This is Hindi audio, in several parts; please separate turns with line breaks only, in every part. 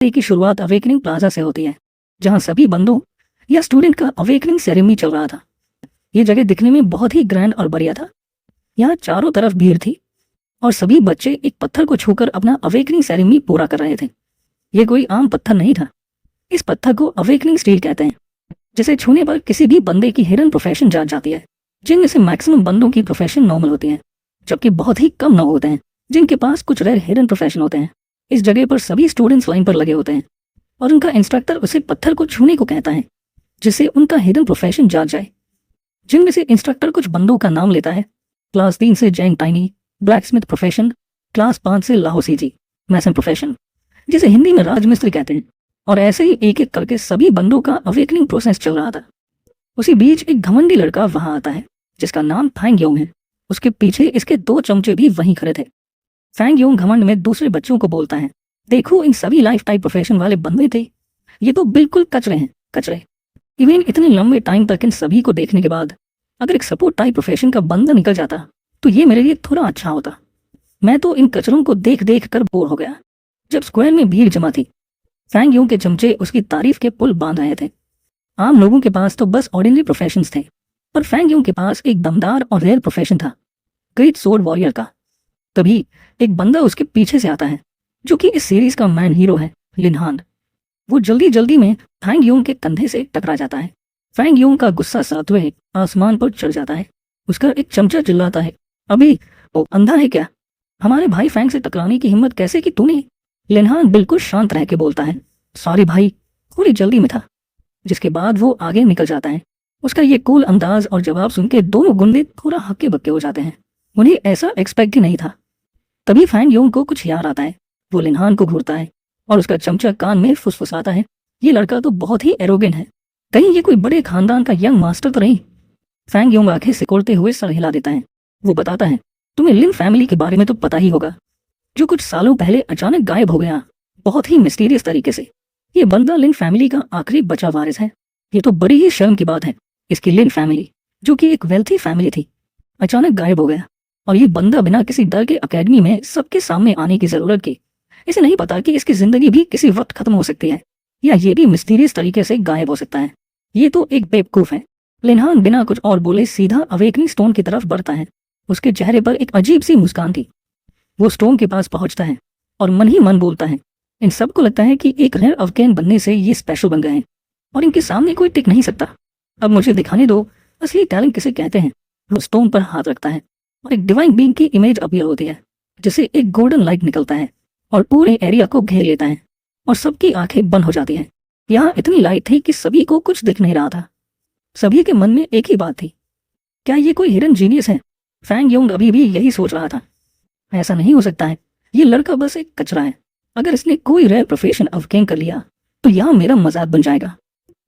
डे की शुरुआत अवेकनिंग प्लाजा से होती है, जहां सभी बंदों या स्टूडेंट का अवेकनिंग सेरेमनी चल रहा था। ये जगह दिखने में बहुत ही ग्रैंड और बढ़िया था। यहाँ चारों तरफ भीड़ थी और सभी बच्चे एक पत्थर को छूकर अपना अवेकनिंग सेरेमनी पूरा कर रहे थे। ये कोई आम पत्थर नहीं था। इस पत्थर को अवेकनिंग स्टील कहते हैं, जिसे छूने पर किसी भी बंदे की हिडन प्रोफेशन जाग जाती है, जिनमें से मैक्सिमम बंदों की प्रोफेशन नॉर्मल होती है, जबकि बहुत ही कम लोग होते हैं जिनके पास कुछ रेयर हिडन प्रोफेशन होते हैं। इस जगह पर सभी स्टूडेंट्स लाइन पर लगे होते हैं और उनका इंस्ट्रक्टर उसे पत्थर को छूने को कहता है, जिससे उनका हिडन प्रोफेशन जाग जाए। जिनमें से इंस्ट्रक्टर कुछ बंदों का नाम लेता है। क्लास 3 से जैंग टाइनी, ब्लैकस्मिथ प्रोफेशन। क्लास 5 से लाहौसी जी, मैसन प्रोफेशन, जिसे हिंदी में राजमिस्त्री कहते हैं। और ऐसे ही एक एक करके सभी बंदों का अवेकनिंग प्रोसेस चल रहा था। उसी बीच एक घमंडी लड़का वहां आता है, जिसका नाम फैंग योंग है। उसके पीछे इसके 2 चमचे भी वहीं खड़े थे। फैंग योंग घमंड में दूसरे बच्चों को बोलता है, देखो इन सभी लाइफ टाइप प्रोफेशन वाले बंदे थे, ये तो बिल्कुल कचरे हैं, कचरे। इवन इतने लंबे टाइम तक इन सभी को देखने के बाद अगर एक सपोर्ट टाइप प्रोफेशन का बंदा निकल जाता तो ये मेरे लिए थोड़ा अच्छा होता। मैं तो इन कचरों को देख देख कर बोर हो गया। जब स्क्वायर में भीड़ जमा थी, फैंग योंग के चमचे उसकी तारीफ के पुल बांध रहे थे। आम लोगों के पास तो बस ऑर्डिनरी प्रोफेशंस थे, पर फैंग योंग के पास एक दमदार और रेयर प्रोफेशन था, ग्रेट सोर्ड वॉरियर का। तभी एक बंदा उसके पीछे से आता है, जो कि इस सीरीज का मैन हीरो है, लिन हान। वो जल्दी जल्दी में फैंग योंग के कंधे से टकरा जाता है। फैंग योंग का गुस्सा 7वें आसमान पर चढ़ जाता है। उसका एक चमचा चिल्लाता है, अभी वो अंधा है क्या? हमारे भाई फैंग से टकराने की हिम्मत कैसे की तूने? लिन हान बिल्कुल शांत रह के बोलता है, सॉरी भाई, थोड़ी जल्दी में था। जिसके बाद वो आगे निकल जाता है। उसका ये कूल अंदाज और जवाब सुन के दोनों गुंडे थोड़ा हक्के बक्के हो जाते हैं। उन्हें ऐसा एक्सपेक्ट ही नहीं था। तभी फैंग योंग को कुछ याद आता है। वो लिन हान को घूरता है और उसका चमचा कान में फुसफुसाता है, ये लड़का तो बहुत ही एरोगेंट है, कहीं ये कोई बड़े खानदान का यंग मास्टर तो नहीं। फैंग योंग आंखें सिकोड़ते हुए सर हिला देता है। वो बताता है, तुम्हें लिन फैमिली के बारे में तो पता ही होगा, जो कुछ सालों पहले अचानक गायब हो गया, बहुत ही मिस्टीरियस तरीके से। ये बंदा लिन फैमिली का आखिरी बचा वारिस है। ये तो बड़ी ही शर्म की बात है। इसकी लिन फैमिली, जो कि एक वेल्थी फैमिली थी, अचानक गायब हो गया और ये बंदा बिना किसी डर के अकेडमी में सबके सामने आने की जरूरत की। इसे नहीं पता कि इसकी जिंदगी भी किसी वक्त खत्म हो सकती है, या ये भी मिस्टीरियस तरीके से गायब हो सकता है। ये तो एक बेवकूफ है। लिन हान बिना कुछ और बोले सीधा अवेकनिंग स्टोन की तरफ बढ़ता है। उसके चेहरे पर एक अजीब सी मुस्कान थी। वो स्टोन के पास पहुंचता है और मन ही मन बोलता है, इन सबको लगता है कि एक रेयर अवकेन बनने से ये स्पेशल बन गए हैं और इनके सामने कोई टिक नहीं सकता। अब मुझे दिखाने दो असली टैलेंट किसे कहते हैं। वो स्टोन पर हाथ रखता है और एक डिवाइन बीइंग की इमेज अपीयर होती है, जिससे एक गोल्डन लाइट निकलता है और पूरे एरिया को घेर लेता है और सबकी आंखें बंद हो जाती हैं। यहाँ इतनी लाइट थी कि सभी को कुछ दिख नहीं रहा था। सभी के मन में एक ही बात थी, क्या ये कोई हिडन जीनियस है? फैंग योंग अभी भी यही सोच रहा था, ऐसा नहीं हो सकता है, ये लड़का बस एक कचरा है। अगर इसने कोई रेयर प्रोफेशन अवकेन कर लिया तो यहाँ मेरा मजाक बन जाएगा।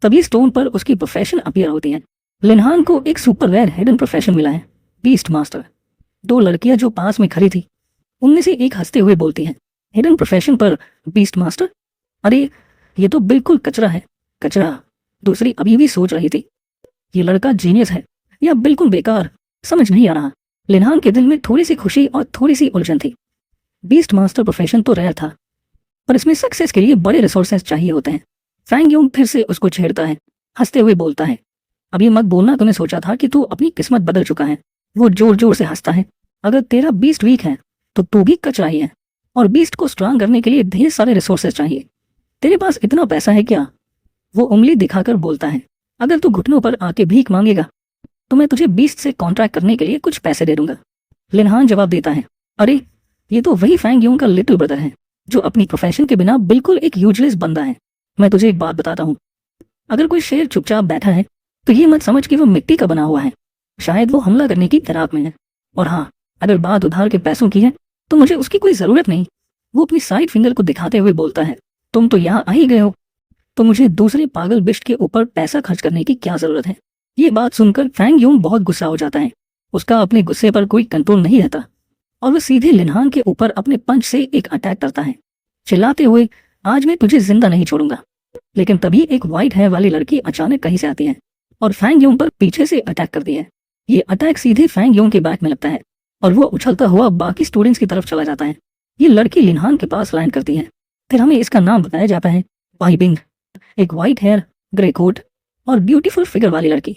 तभी स्टोन पर उसकी प्रोफेशन अपीयर होती है। लिन हान को एक सुपर रेयर हिडन प्रोफेशन मिला है, बीस्ट मास्टर। 2 लड़कियां जो पास में खड़ी थी, उनमें से एक हंसते हुए बोलती है, हिडन प्रोफेशन पर बीस्ट मास्टर? अरे ये तो बिल्कुल कचरा है, कचरा। दूसरी अभी भी सोच रही थी, ये लड़का जीनियस है या बिल्कुल बेकार, समझ नहीं आ रहा। लिन हान के दिल में थोड़ी सी खुशी और थोड़ी सी उलझन थी। बीस्ट मास्टर प्रोफेशन तो रेयर था, पर इसमें सक्सेस के लिए बड़े रिसोर्सेज चाहिए होते हैं। फैंग योंग फिर से उसको छेड़ता है, हंसते हुए बोलता है, अभी मत बोलना तूने सोचा था कि तू अपनी किस्मत बदल चुका है। वो जोर जोर से हंसता है, अगर तेरा बीस्ट वीक है तो तू भी कचरा ही है, और बीस्ट को स्ट्रांग करने के लिए ढेर सारे रिसोर्सेज चाहिए। तेरे पास इतना पैसा है क्या? वो उंगली दिखाकर बोलता है, अगर तू घुटनों पर आके भीख मांगेगा तो मैं तुझे बीस्ट से कॉन्ट्रैक्ट करने के लिए कुछ पैसे दे दूंगा। लिन हान जवाब देता है, अरे ये तो वही फैंग योंग का लिटिल ब्रदर है, जो अपनी प्रोफेशन के बिना बिल्कुल एक यूजलेस बंदा है। मैं तुझे एक बात बताता हूँ, अगर कोई शेर चुपचाप बैठा है तो ये मत समझ कि वो मिट्टी का बना हुआ है, शायद वो हमला करने की तैयार में है। और हाँ, अगर बात उधार के पैसों की है तो मुझे उसकी कोई जरूरत नहीं। वो अपनी साइड फिंगर को दिखाते हुए बोलता है, तुम तो यहाँ आ ही गए हो, तो मुझे दूसरे पागल बिस्ट के ऊपर पैसा खर्च करने की क्या जरूरत है? ये बात सुनकर फैंग योंग बहुत गुस्सा हो जाता है। उसका अपने गुस्से पर कोई कंट्रोल नहीं रहता और वह सीधे लिन हान के ऊपर अपने पंच से एक अटैक करता है, चिल्लाते हुए, आज मैं तुझे जिंदा नहीं छोड़ूंगा। लेकिन तभी एक व्हाइट हेयर वाली लड़की अचानक कहीं से आती है और फैंग योंग पर पीछे से अटैक करती है। ये अटैक सीधे फैंग योंग के बैक में लगता है और वो उछलता हुआ बाकी स्टूडेंट्स की तरफ चला जाता है। ये लड़की लिन हान के पास लैंड करती है। फिर हमें इसका नाम बताया जाता है बाई बिंग, एक वाइट हेयर, ग्रे कोट और ब्यूटीफुल फिगर वाली लड़की।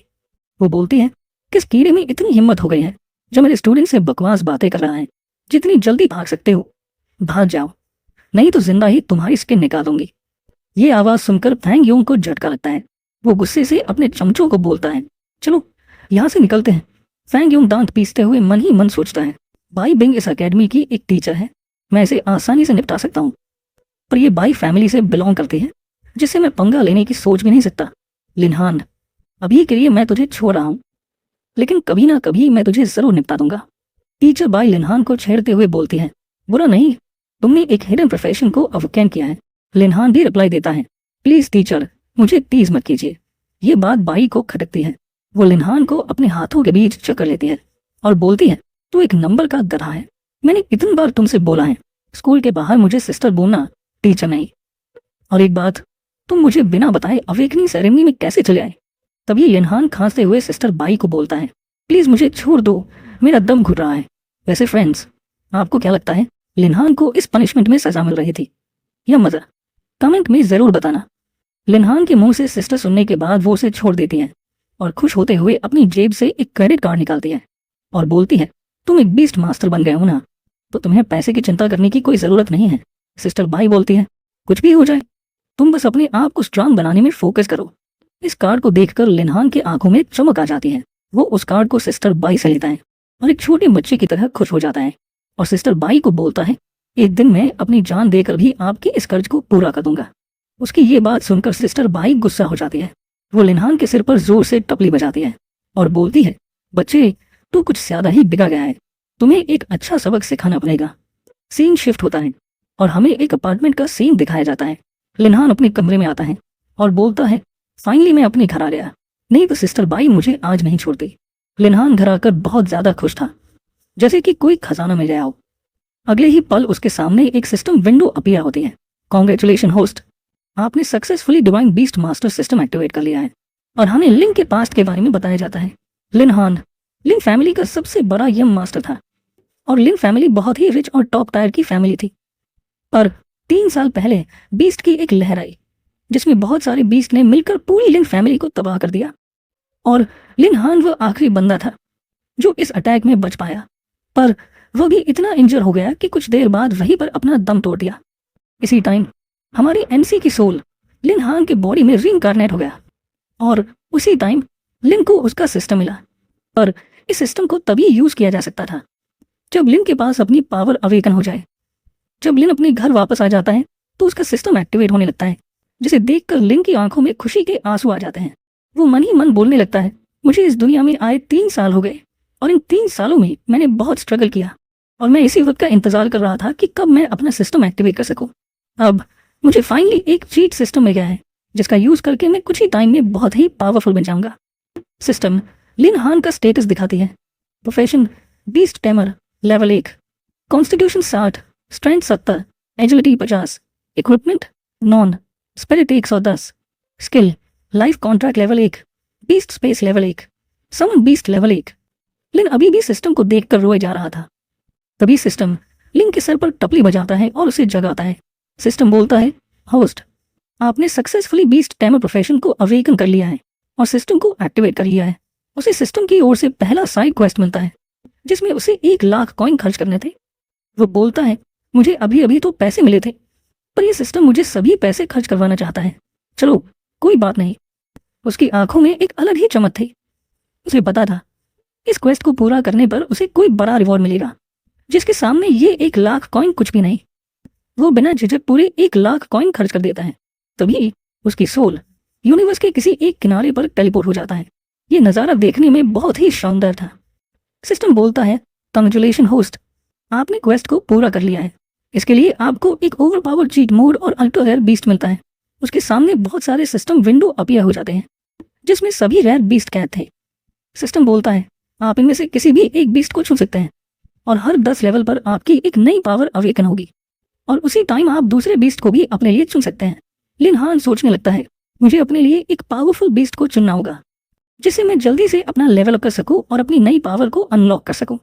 वो बोलती है, किस कीड़े में इतनी हिम्मत हो गई है जो मेरे स्टूडेंट से बकवास बातें कर रहा है। जितनी जल्दी भाग सकते हो भाग जाओ, नहीं तो जिंदा ही तुम्हारी स्किन निकाल दूंगी। ये आवाज सुनकर फैंग यूंग को झटका लगता है। वो गुस्से से अपने चमचों को बोलता है, चलो यहाँ से निकलते हैं। फैंग यूंग दांत पीसते हुए मन ही मन सोचता है, बाई बिंग इस अकेडमी की एक टीचर है, मैं इसे आसानी से निपटा सकता हूँ, पर ये बाई फैमिली से बिलोंग करती है जिससे मैं पंगा लेने की सोच भी नहीं सकता। लिनहान, अभी के लिए मैं तुझे छोड़ रहा हूँ, लेकिन कभी ना कभी मैं तुझे जरूर निपटा दूंगा। टीचर बाई लिनहान को छेड़ते हुए बोलती है, बुरा नहीं, तुमने एक हिडन प्रोफेशन को अवॉकेन किया है। लिनहान भी रिप्लाई देता है, प्लीज टीचर, मुझे टीज मत कीजिए। ये बात बाई को खटकती है। वो लिनहान को अपने हाथों के बीच चक्कर लेती है और बोलती है, तू एक नंबर का गधा है। मैंने इतनी बार तुमसे बोला है स्कूल के बाहर मुझे सिस्टर बोलना, टीचर नहीं। और एक बात, तुम मुझे बिना बताए अवेकनिंग सेरेमनी में कैसे चले आए? तभी लिनहान खांसते हुए सिस्टर बाई को बोलता है, प्लीज मुझे छोड़ दो, मेरा दम घुट रहा है। वैसे फ्रेंड्स, आपको क्या लगता है लिनहान को इस पनिशमेंट में सजा मिल रही थी या मजा? कमेंट में जरूर बताना। लिनहान के मुंह से सिस्टर सुनने के बाद वो उसे छोड़ देती है और खुश होते हुए अपनी जेब से एक क्रेडिट कार्ड निकालती है और बोलती है, तुम एक बीस्ट मास्टर बन गए हो ना, तो तुम्हें पैसे की चिंता करने की कोई जरूरत नहीं है। सिस्टर बाई बोलती है, कुछ भी हो जाए तुम बस अपने आप को स्ट्रांग बनाने में फोकस करो। इस कार्ड को देखकर लिनहान की आंखों में चमक आ जाती है। वो उस कार्ड को सिस्टर बाई से लेता है और एक छोटे बच्चे की तरह खुश हो जाता है और सिस्टर बाई को बोलता है, एक दिन मैं अपनी जान देकर भी आपके इस कर्ज को पूरा कर दूंगा। उसकी ये बात सुनकर सिस्टर बाई गुस्सा हो जाती है। वो लिनहान के सिर पर जोर से टपली बजाती है और बोलती है, बच्चे, तू कुछ ज्यादा ही बिगड़ गया है, तुम्हें एक अच्छा सबक सिखाना पड़ेगा। सीन शिफ्ट होता है और हमें एक अपार्टमेंट का सीन दिखाया जाता है। लिनहान अपने कमरे में आता है और बोलता है, फाइनली मैं अपने घर आ गया, नहीं तो सिस्टर बाई मुझे आज नहीं छोड़ती। लिनहान घर आकर बहुत ज्यादा खुश था, जैसे कि कोई खजाना मिल गया हो। अगले ही पल उसके सामने एक सिस्टम विंडो अपीयर होती है। कॉन्ग्रेचुलेशन होस्ट, आपने successfully divine beast master system activate कर लिया है। और हमें लिंक के पास्ट के बारे में बताया जाता है। लिनहान लिन फैमिली का सबसे बड़ा यम मास्टर था और लिन फैमिली बहुत ही रिच और टॉप टायर की फैमिली थी। पर 3 साल पहले बीस्ट की एक लहर आई जिसमें बहुत सारे बीस्ट ने मिलकर पूरी लिन फैमिली को तबाह कर दिया और लिनहान वो आखिरी बंदा था जो इस अटैक में बच पाया। पर वो भी इतना इंजर हो गया कि कुछ देर बाद वहीं पर अपना दम तोड़ दिया। इसी टाइम हमारी एनसी की सोल लिनहान के बॉडी में रीइंकार्नेट हो गया और उसी टाइम लिन को उसका सिस्टम मिला। पर इस सिस्टम को तभी यूज किया जा सकता था जब लिन के पास अपनी पावर अवेकन हो जाए। जब लिन अपने घर वापस आ जाता है तो उसका सिस्टम एक्टिवेट होने लगता है, जिसे देखकर लिन की आंखों में खुशी के आंसू आ जाते हैं। वो मन ही मन बोलने लगता है, मुझे इस दुनिया में आए 3 साल हो गए और इन 3 सालों में मैंने बहुत स्ट्रगल किया और मैं इसी वक्त का इंतजार कर रहा था कि कब मैं अपना सिस्टम एक्टिवेट कर सकूं। अब मुझे फाइनली एक चीट सिस्टम मिल गया है जिसका यूज करके मैं कुछ ही टाइम में बहुत ही पावरफुल बन जाऊंगा। सिस्टम लिनहान का स्टेटस दिखाती है। Profession beast tamer level 1, constitution 60, strength 70, agility 50, equipment non, spirit 110, skill life contract level 1, beast space level 1, समन बीस्ट लेवल 1। लिन अभी भी सिस्टम को देखकर रोए जा रहा था। तभी सिस्टम लिन के सर पर टपली बजाता है और उसे जगाता है। सिस्टम बोलता है, होस्ट, आपने सक्सेसफुली बीस्ट टेमर प्रोफेशन को अवेकन कर लिया है और सिस्टम को एक्टिवेट कर लिया है। उसे सिस्टम की ओर से पहला साइड क्वेस्ट मिलता है जिसमें उसे 1 लाख कॉइन खर्च करने थे। वो बोलता है, मुझे अभी अभी तो पैसे मिले थे पर यह सिस्टम मुझे सभी पैसे खर्च करवाना चाहता है। चलो कोई बात नहीं। उसकी आंखों में एक अलग ही चमक थी। उसे पता था इस क्वेस्ट को पूरा करने पर उसे कोई बड़ा रिवॉर्ड मिलेगा जिसके सामने ये 1 लाख कॉइन कुछ भी नहीं। वो बिना झिझक पूरे 1 लाख कॉइन खर्च कर देता है। तभी उसकी सोल यूनिवर्स के किसी एक किनारे पर टेलीपोर्ट हो जाता है। ये नज़ारा देखने में बहुत ही शानदार था। सिस्टम बोलता है, कांग्रेचुलेशन होस्ट, आपने क्वेस्ट को पूरा कर लिया है। इसके लिए आपको एक ओवर पावर चीट मोड और अल्ट्रा रेयर बीस्ट मिलता है। उसके सामने बहुत सारे सिस्टम विंडो अपीयर हो जाते हैं जिसमें सभी रेयर बीस्ट कैद थे। सिस्टम बोलता है, आप इनमें से किसी भी एक बीस्ट को चुन सकते हैं और हर 10 लेवल पर आपकी एक नई पावर अवेकन होगी और उसी टाइम आप दूसरे बीस्ट को भी अपने लिए चुन सकते हैं। लिनहान सोचने लगता है, मुझे अपने लिए एक पावरफुल बीस्ट को चुनना होगा जिससे मैं जल्दी से अपना लेवल अप कर सकूं और अपनी नई पावर को अनलॉक कर सकूं।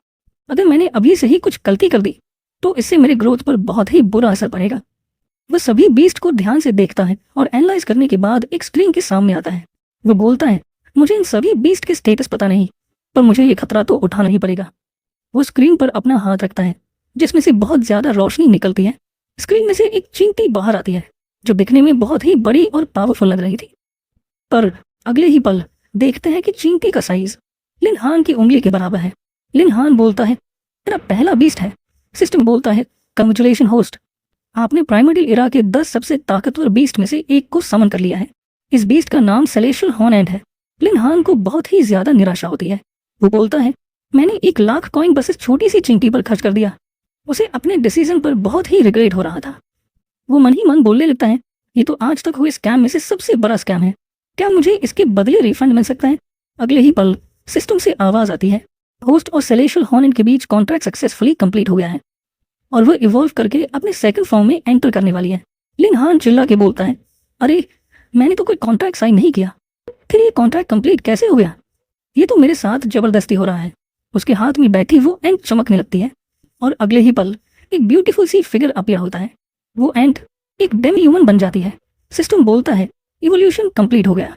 अगर मैंने अभी से ही कुछ गलती कर दी तो इससे मेरे ग्रोथ पर बहुत ही बुरा असर पड़ेगा। वह सभी बीस्ट को ध्यान से देखता है और एनालाइज करने के बाद एक स्क्रीन के सामने आता है। वो बोलता है, मुझे इन सभी बीस्ट के स्टेटस पता नहीं, पर मुझे ये खतरा तो उठाना ही पड़ेगा। वो स्क्रीन पर अपना हाथ रखता है जिसमें से बहुत ज्यादा रोशनी निकलती है। स्क्रीन में से एक चींटी बाहर आती है जो दिखने में बहुत ही बड़ी और पावरफुल लग रही थी, पर अगले ही पल देखते हैं कि चींटी का साइज लिन हान की उंगली के बराबर है। लिन हान बोलता है, तेरा पहला बीस्ट है। सिस्टम बोलता है, कंग्रेचुलेशन होस्ट, आपने प्राइमरी इरा के 10 सबसे ताकतवर बीस्ट में से एक को समन कर लिया है। इस बीस्ट का नाम सेलेशियल हॉर्न है। लिन हान को बहुत ही ज्यादा निराशा होती है। वो बोलता है, मैंने 1 लाख कॉइन बस इस छोटी सी चींटी पर खर्च कर दिया। उसे अपने डिसीजन पर बहुत ही रिग्रेट हो रहा था। वो मन ही मन बोलने लगता है, ये तो आज तक हुए स्कैम में से सबसे बड़ा स्कैम है। क्या मुझे इसके बदले रिफंड मिल सकता है? अगले ही पल सिस्टम से आवाज आती है, होस्ट और सेलेशियल हॉर्न के बीच कॉन्ट्रैक्ट सक्सेसफुली कंप्लीट हो गया है और वो इवॉल्व करके अपने सेकंड फॉर्म में एंटर करने वाली है। लिन हान चिल्ला के बोलता है, अरे मैंने तो कोई कॉन्ट्रैक्ट साइन नहीं किया, फिर ये कॉन्ट्रैक्ट कंप्लीट कैसे हो गया? ये तो मेरे साथ जबरदस्ती हो रहा है। उसके हाथ में बैठी वो एंट चमकने लगती है और अगले ही पल एक ब्यूटीफुल सी फिगर अपीयर होता है। वो एंट एक डेमी ह्यूमन बन जाती है। सिस्टम बोलता है, इवोल्यूशन कंप्लीट हो गया।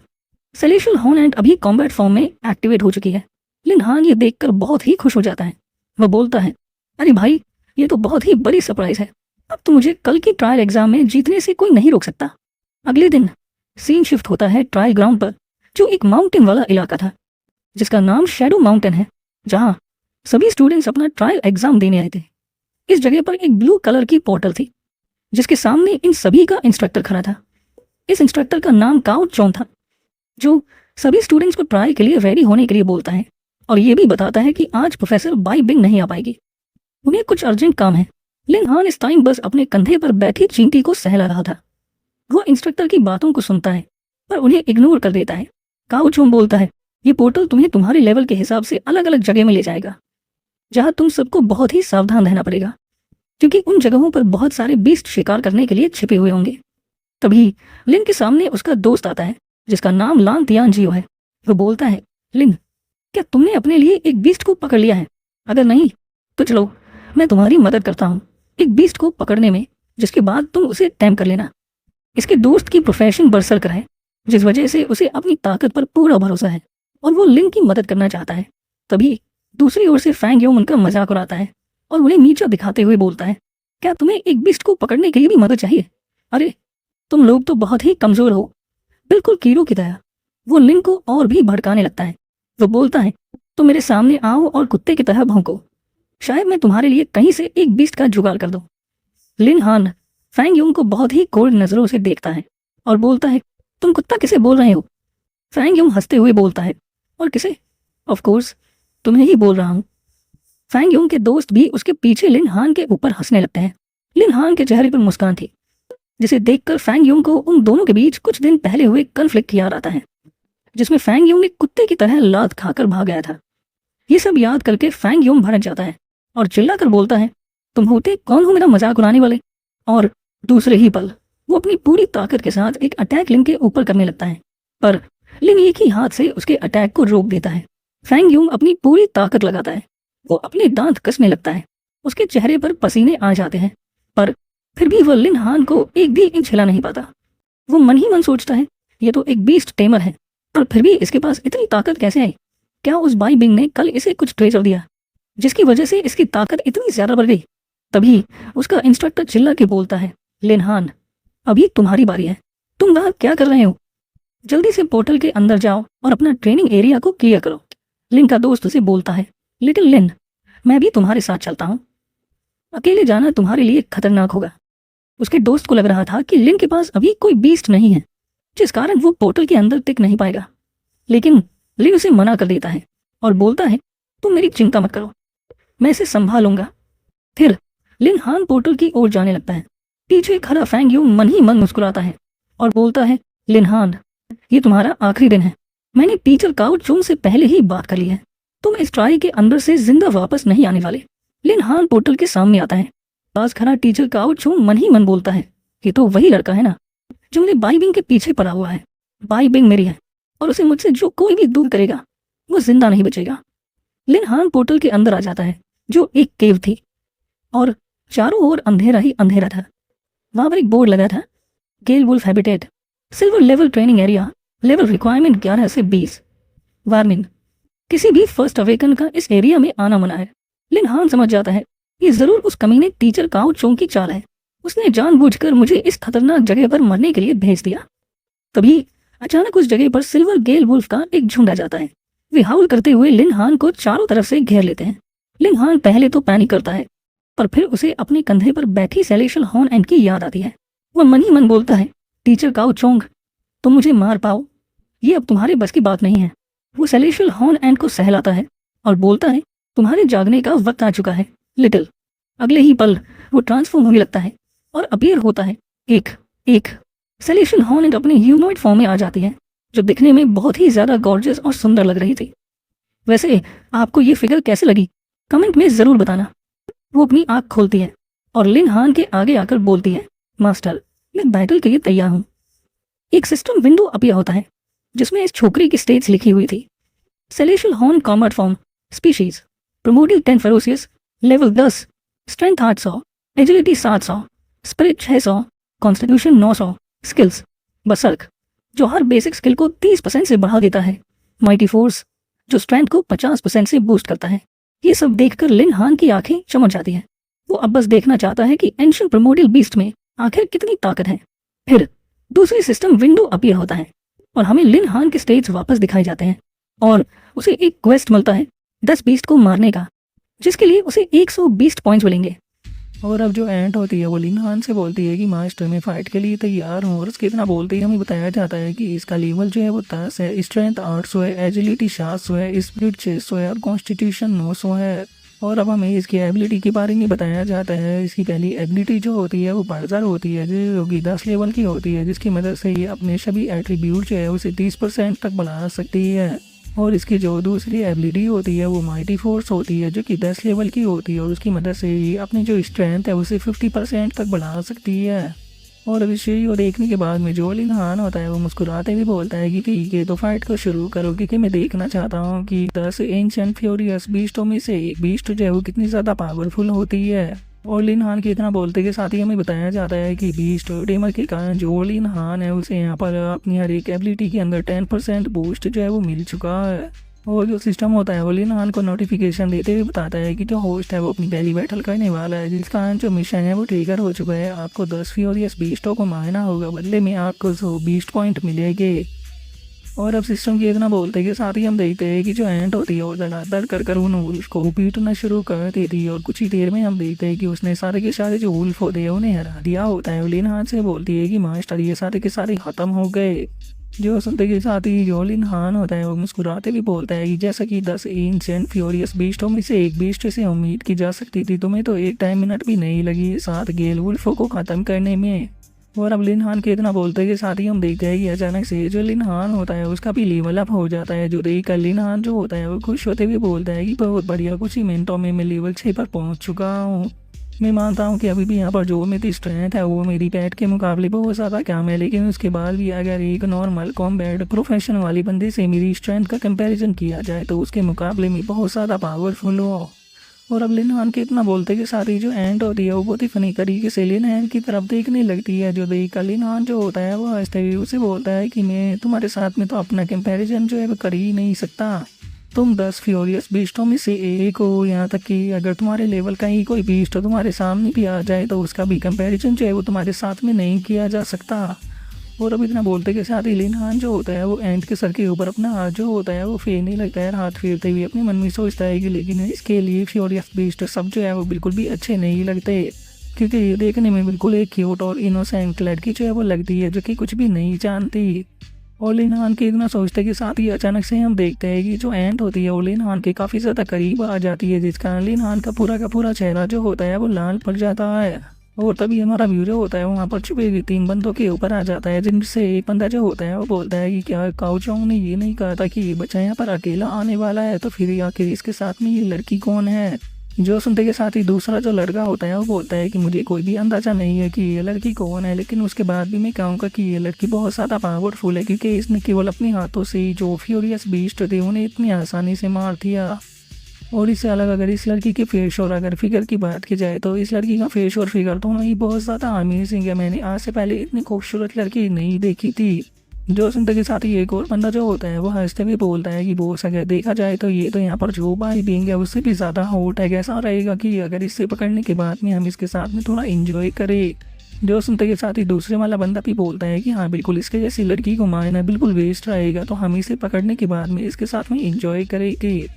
सेलेशियल हॉर्न एंट अभी कॉम्बैट फॉर्म में एक्टिवेट हो चुकी है। लिन हान ये देखकर बहुत ही खुश हो जाता है। वह बोलता है, अरे भाई, ये तो बहुत ही बड़ी सरप्राइज है। अब तो मुझे कल की ट्रायल एग्जाम में जीतने से कोई नहीं रोक सकता। अगले दिन सीन शिफ्ट होता है ट्रायल ग्राउंड पर, जो एक माउंटेन वाला इलाका था जिसका नाम शैडो माउंटेन है, जहाँ सभी स्टूडेंट्स अपना ट्रायल एग्जाम देने आए थे। इस जगह पर एक ब्लू कलर की पोर्टल थी जिसके सामने इन सभी का इंस्ट्रक्टर खड़ा था। इस इंस्ट्रक्टर का नाम काओ चोंग था, जो सभी स्टूडेंट्स को ट्रायल के लिए रेडी होने के लिए बोलता है और ये भी बताता है कि आज प्रोफेसर बाई बिंग नहीं आ पाएगी, उन्हें कुछ अर्जेंट काम है। लिन हान इस टाइम बस अपने कंधे पर बैठी चींटी को सहला रहा था। वो इंस्ट्रक्टर की बातों को सुनता है पर उन्हें इग्नोर कर देता है। काओ चोंग बोलता है, ये पोर्टल तुम्हें तुम्हारे लेवल के हिसाब से अलग अलग जगह में ले जाएगा, जहाँ तुम सबको बहुत ही सावधान रहना पड़ेगा, क्योंकि उन जगहों पर बहुत सारे बीस्ट शिकार करने के लिए छिपे हुए होंगे। तभी लिन के सामने उसका दोस्त आता है जिसका नाम लान तियान जियो है। वो बोलता है, लिन, क्या तुमने अपने लिए एक बीस्ट को पकड़ लिया है? अगर नहीं तो चलो मैं तुम्हारी मदद करता हूँ एक बीस्ट को पकड़ने में, जिसके बाद तुम उसे टैम कर लेना। इसके दोस्त की प्रोफेशन बरसरकर है, जिस वजह से उसे अपनी ताकत पर पूरा भरोसा है और वो लिन की मदद करना चाहता है। तभी दूसरी ओर से फैंग योंग उनका मजाक उड़ाता है और उन्हें नीचा दिखाते हुए बोलता है, क्या तुम्हें एक बीस्ट को पकड़ने के लिए भी मदद चाहिए? अरे तुम लोग तो बहुत ही कमजोर हो, बिल्कुल कीड़ों की तरह। वो लिन को और भी भड़काने लगता है। वो बोलता है, तो मेरे सामने आओ और कुत्ते की तरह भौंको, शायद मैं तुम्हारे लिए कहीं से एक बीस्ट का जुगाड़ कर दूं। लिन हान फैंग योंग को बहुत ही कोल्ड नजरों से देखता है और बोलता है, तुम कुत्ता किसे बोल रहे हो? फैंग योंग हंसते हुए बोलता है, और किसे? ऑफ कोर्स तुम्हें ही बोल रहा हूँ। फैंग योंग के दोस्त भी उसके पीछे लिन हान के ऊपर हंसने लगते हैं। लिन हान के चेहरे पर मुस्कान थी, जिसे देखकर फैंग योंग को उन दोनों के बीच कुछ दिन पहले हुए कन्फ्लिक्ट याद आता है, जिसमें फैंग योंग एक कुत्ते की तरह लात खाकर भाग गया था। ये सब याद करके फैंग योंग भड़क जाता है और चिल्लाकर बोलता है, तुम होते कौन हो मेरा मजाक उड़ाने वाले? और दूसरे ही पल वो अपनी पूरी ताकत के साथ एक अटैक लिन के ऊपर करने लगता है, पर लिन एक ही हाथ से उसके अटैक को रोक देता है। फैंग योंग अपनी पूरी ताकत लगाता है, वो अपने दांत कसने लगता है, उसके चेहरे पर पसीने आ जाते हैं, पर फिर भी वह लिन हान को एक भी इंच हिला नहीं पाता। वो मन ही मन सोचता है, ये तो एक बीस्ट टेमर है, पर फिर भी इसके पास इतनी ताकत कैसे आई? क्या उस बाई बिंग ने कल इसे कुछ ट्रेजर दिया जिसकी वजह से इसकी ताकत इतनी ज्यादा बढ़ गई? तभी उसका इंस्ट्रक्टर चिल्ला के बोलता है, लिन हान, अभी तुम्हारी बारी है, तुम वहाँ क्या कर रहे हो? जल्दी से पोर्टल के अंदर जाओ और अपना ट्रेनिंग एरिया को क्लियर करो। लिन का दोस्त उसे बोलता है, लिटिल लिन, मैं भी तुम्हारे साथ चलता हूँ, अकेले जाना तुम्हारे लिए खतरनाक होगा। उसके दोस्त को लग रहा था कि लिन के पास अभी कोई बीस्ट नहीं है, जिस कारण वो पोर्टल के अंदर टिक नहीं पाएगा, लेकिन लिन उसे मना कर देता है और बोलता है, तुम मेरी चिंता मत करो, मैं इसे संभालूंगा। फिर लिन हान पोर्टल की ओर जाने लगता है। पीछे खड़ा फैंग योंग मन ही मन मुस्कुराता है और बोलता है, लिन हान, ये तुम्हारा आखिरी दिन है। मैंने टीचर काओ चोंग से पहले ही बात कर ली है, तुम इस ट्राई के अंदर से जिंदा वापस नहीं आने वाले। लिन हान पोर्टल के सामने आता है। पास खड़ा टीचर काओ चोंग मन ही मन बोलता है, ये तो वही लड़का है ना जो मेरे बाई बिंग के पीछे पड़ा हुआ है। बाई बिंग मेरी है और उसे मुझसे जो कोई भी दूर करेगा वो जिंदा नहीं बचेगा। लिन हान पोर्टल के अंदर आ जाता है, जो एक केव थी और चारों ओर अंधेरा ही अंधेरा था। वहाँ पर एक बोर्ड लगा था, gale wolf habitat, silver level training area, level requirement 11 से 20। वार्निंग, किसी भी फर्स्ट अवेकन का इस एरिया में आना मना है। लिन हान समझ जाता है ये जरूर उस कमीने टीचर काओ चोंग की चाल है। उसने जानबूझकर मुझे इस खतरनाक जगह पर मरने के लिए भेज दिया। तभी अचानक उस जगह पर सिल्वर गेल वुल्फ का एक झुंड आ जाता है। वे हाउल करते हुए लिन हान को चारों तरफ से घेर लेते हैं। लिन हान पहले तो पैनिक करता है, पर फिर उसे अपने कंधे पर बैठी सेलेशियल हॉर्न एंड की याद आती है। वह मन ही मन बोलता है, टीचर काओ चोंग, तुम मुझे मार पाओ, ये अब तुम्हारे बस की बात नहीं है। वो सेलेशियल हॉर्न एंड को सहलाता है और बोलता है, तुम्हारे जागने का वक्त आ चुका है लिटिल। अगले ही पल वो ट्रांसफॉर्म होने लगता है और अपीयर होता है। एक सेलेशियल हॉर्न एंड अपने ह्यूमनॉइड फॉर्म में आ जाती है, जो दिखने में बहुत ही ज्यादा गॉर्जियस और सुंदर लग रही थी। वैसे आपको ये फिगर कैसे लगी, कमेंट में जरूर बताना। वो अपनी आंख खोलती है और लिन हान के आगे आकर बोलती है, मास्टर, मैं बैटल के लिए तैयार हूँ। एक सिस्टम विंडो अपीयर होता है जिसमें इस छोकरी की स्टेज लिखी हुई थी, celestial horn combat form, species promotive 10 ferocious, level 10, strength 800, agility 700, spirit 600, constitution 900, skills berserk, जो हर बेसिक स्किल को 30% से बढ़ा देता है, माइटी फोर्स, जो स्ट्रेंथ को 50% से बूस्ट करता है। ये सब देखकर लिन हान की आंखें चमक जाती हैं। वो अब बस देखना चाहता है कि एंशिएंट प्रिमोर्डियल बीस्ट में आखिर कितनी ताकत है। फिर दूसरी सिस्टम विंडो अपीयर होता है और हमें लिन हान के स्टेज वापस दिखाए जाते हैं और उसे एक क्वेस्ट मिलता है 10 बीस्ट को मारने का, जिसके लिए उसे 120 पॉइंट्स मिलेंगे।
और अब जो एंट होती है वो लिन हान से बोलती है कि मास्टर मैं फाइट के लिए तैयार हूँ। और उसके इतना बोलते ही हमें बताया जाता है कि इसका लेवल जो है वो 10 है, स्ट्रेंथ 800 है, एजिलिटी 700 है, स्पिरिट 600 है और कॉन्स्टिट्यूशन 900 है। और अब हमें इसकी एबिलिटी के बारे में बताया जाता है। इसकी पहली एबिलिटी जो होती है वो बर्जर होती है, जो कि 10 लेवल की होती है, जिसकी मदद से ये अपने सभी एट्रीब्यूट जो है उसे 30% तक बढ़ा सकती है। और इसकी जो दूसरी एबिलिटी होती है वो माइटी फोर्स होती है, जो कि 10 लेवल की होती है और उसकी मदद से ये अपनी जो स्ट्रेंथ है उसे 50% तक बढ़ा सकती है। और अब इस चीज़ को देखने के बाद में जो लिन हान होता है वो मुस्कुराते हुए बोलता है कि ठीक है तो फाइट को शुरू करो, क्योंकि मैं देखना चाहता हूँ कि 10 एंशिएंट फ्यूरियस बीस्टों में से एक बीस्ट जो है वो कितनी ज़्यादा पावरफुल होती है। और लिन हान के इतना बोलते के साथ ही हमें बताया जाता है कि बीस्ट टेमर के कारण जो लिन हान है उसे यहाँ पर अपनी हर एक एबिलिटी के अंदर 10% बूस्ट जो है वो मिल चुका है। और जो सिस्टम होता है वो लिन हान को नोटिफिकेशन देते हुए बताता है कि जो होस्ट है वो अपनी पहली बैटल करने वाला है, जिस कारण जो मिशन है वो ट्रिगर हो चुका है। आपको 10 फ्यूरियस बीस्टों को मारना होगा, बदले में आपको 100 बीस्ट पॉइंट मिलेंगे। और अब सिस्टम के इतना बोलते के साथ ही हम देखते हैं कि जो एंट होती है वो धड़ाधड़ कर उन वुल्फ को पीटना शुरू कर देती है और कुछ ही देर में हम देखते हैं कि उसने सारे के सारे जो वुल्फ होते हैं उन्हें हरा दिया होता है। लिन हान से बोलती है कि मास्टर ये सारे के सारे खत्म हो गए। जो सुनते के साथ ही जो लिन हान होता है वो मुस्कुराते भी बोलता है कि जैसा कि 10 एंशिएंट फ्यूरियस बीस्टों में से एक बीस्ट से उम्मीद की जा सकती थी, तुम्हें तो एक टाइम मिनट भी नहीं लगी 7 गेल वुल्फों को ख़त्म करने में। और अब लिन हान के इतना बोलते के साथ ही हम देखते हैं कि अचानक से जो लिन हान होता है उसका भी लेवल अप हो जाता है, जो देखकर लिन हान जो होता है वो खुश होते हुए बोलता है कि बहुत बढ़िया, कुछ ही मिनटों में मैं लेवल 6 पर पहुंच चुका हूँ। मैं मानता हूँ कि अभी भी यहाँ पर जो मेरी स्ट्रेंथ है वो मेरी पैट के मुकाबले बहुत ज़्यादा कम है, लेकिन उसके बाद भी अगर एक नॉर्मल कॉम्बैट प्रोफेशनल वाली बंदे से मेरी स्ट्रेंथ का कंपैरिजन किया जाए तो उसके मुकाबले में बहुत ज़्यादा पावरफुल हो। और अब लिन हान के इतना बोलते के साथ ही जो एंट होती है वो बहुत ही फनी तरीके से लिन हान की तरफ देखने लगती है, जो देख कर लिन हान जो होता है वो हंसते हुए उसे बोलता है कि मैं तुम्हारे साथ में तो अपना कंपैरिजन जो है वो कर ही नहीं सकता। तुम 10 फ्यूरियस बीस्टों में से एक हो, यहाँ तक कि अगर तुम्हारे लेवल का ही कोई बीस्ट तुम्हारे सामने भी आ जाए तो उसका भी कंपैरिजन जो है वो तुम्हारे साथ में नहीं किया जा सकता। और अब इतना बोलते के साथ ही लिन हान जो होता है वो एंट के सर के ऊपर अपना हाथ जो होता है वो फेरने लगता है। हाथ फेरते हुए अपने मन में सोचता है कि लेकिन इसके लिए फ्यूरियस बीस्ट सब जो है वो बिल्कुल भी अच्छे नहीं लगते, क्योंकि ये देखने में बिल्कुल एक क्यूट और इनोसेंट लड़की जो है वो लगती है, जो कि कुछ भी नहीं जानती। और लिन हान के इतना सोचते के साथ ही अचानक से हम देखते हैं कि जो एंट होती है वो लिन हान के काफ़ी ज़्यादा करीब आ जाती है, जिस कारण लिन हान का पूरा चेहरा जो होता है वो लाल पड़ जाता है। और तभी हमारा व्यू जो होता है वहाँ पर छुपे 3 बंदों के ऊपर आ जाता है, जिनसे एक बंदा जो होता है वो बोलता है कि क्या काओ चोंग ने ये नहीं कहा था कि ये बच्चा यहाँ पर अकेला आने वाला है, तो फिर आखिर इसके साथ में ये लड़की कौन है। जो सुनते के साथ ही दूसरा जो लड़का होता है वो बोलता है कि मुझे कोई भी अंदाजा नहीं है कि ये लड़की कौन है, लेकिन उसके बाद भी मैं कहूँगा कि ये लड़की बहुत ज़्यादा पावरफुल है, क्योंकि इसने केवल अपने हाथों से ही जो फ्यूरियस बीस्ट थे उन्हें इतनी आसानी से मार दिया। और इससे अलग अगर इस लड़की के फेस और अगर फिगर की बात की जाए तो इस लड़की का फेस और फिगर दोनों ही बहुत ज़्यादा अमेजिंग है। मैंने आज से पहले इतनी खूबसूरत लड़की नहीं देखी थी। जो सुनते के साथ ही एक और बंदा जो होता है वो हंसते हुए बोलता है कि बॉस अगर देखा जाए तो ये तो यहाँ पर जो भाई बिंग है उससे भी ज़्यादा हॉट है। कैसा रहेगा कि अगर इससे पकड़ने के बाद में हम इसके साथ में थोड़ा इंजॉय करें। जो सुनते के साथ ही दूसरे वाला बंदा भी बोलता है कि हाँ बिल्कुल इसके जैसी लड़की को मारना बिल्कुल वेस्ट रहेगा, तो हम इसे पकड़ने के बाद में इसके साथ में इंजॉय करेंगे।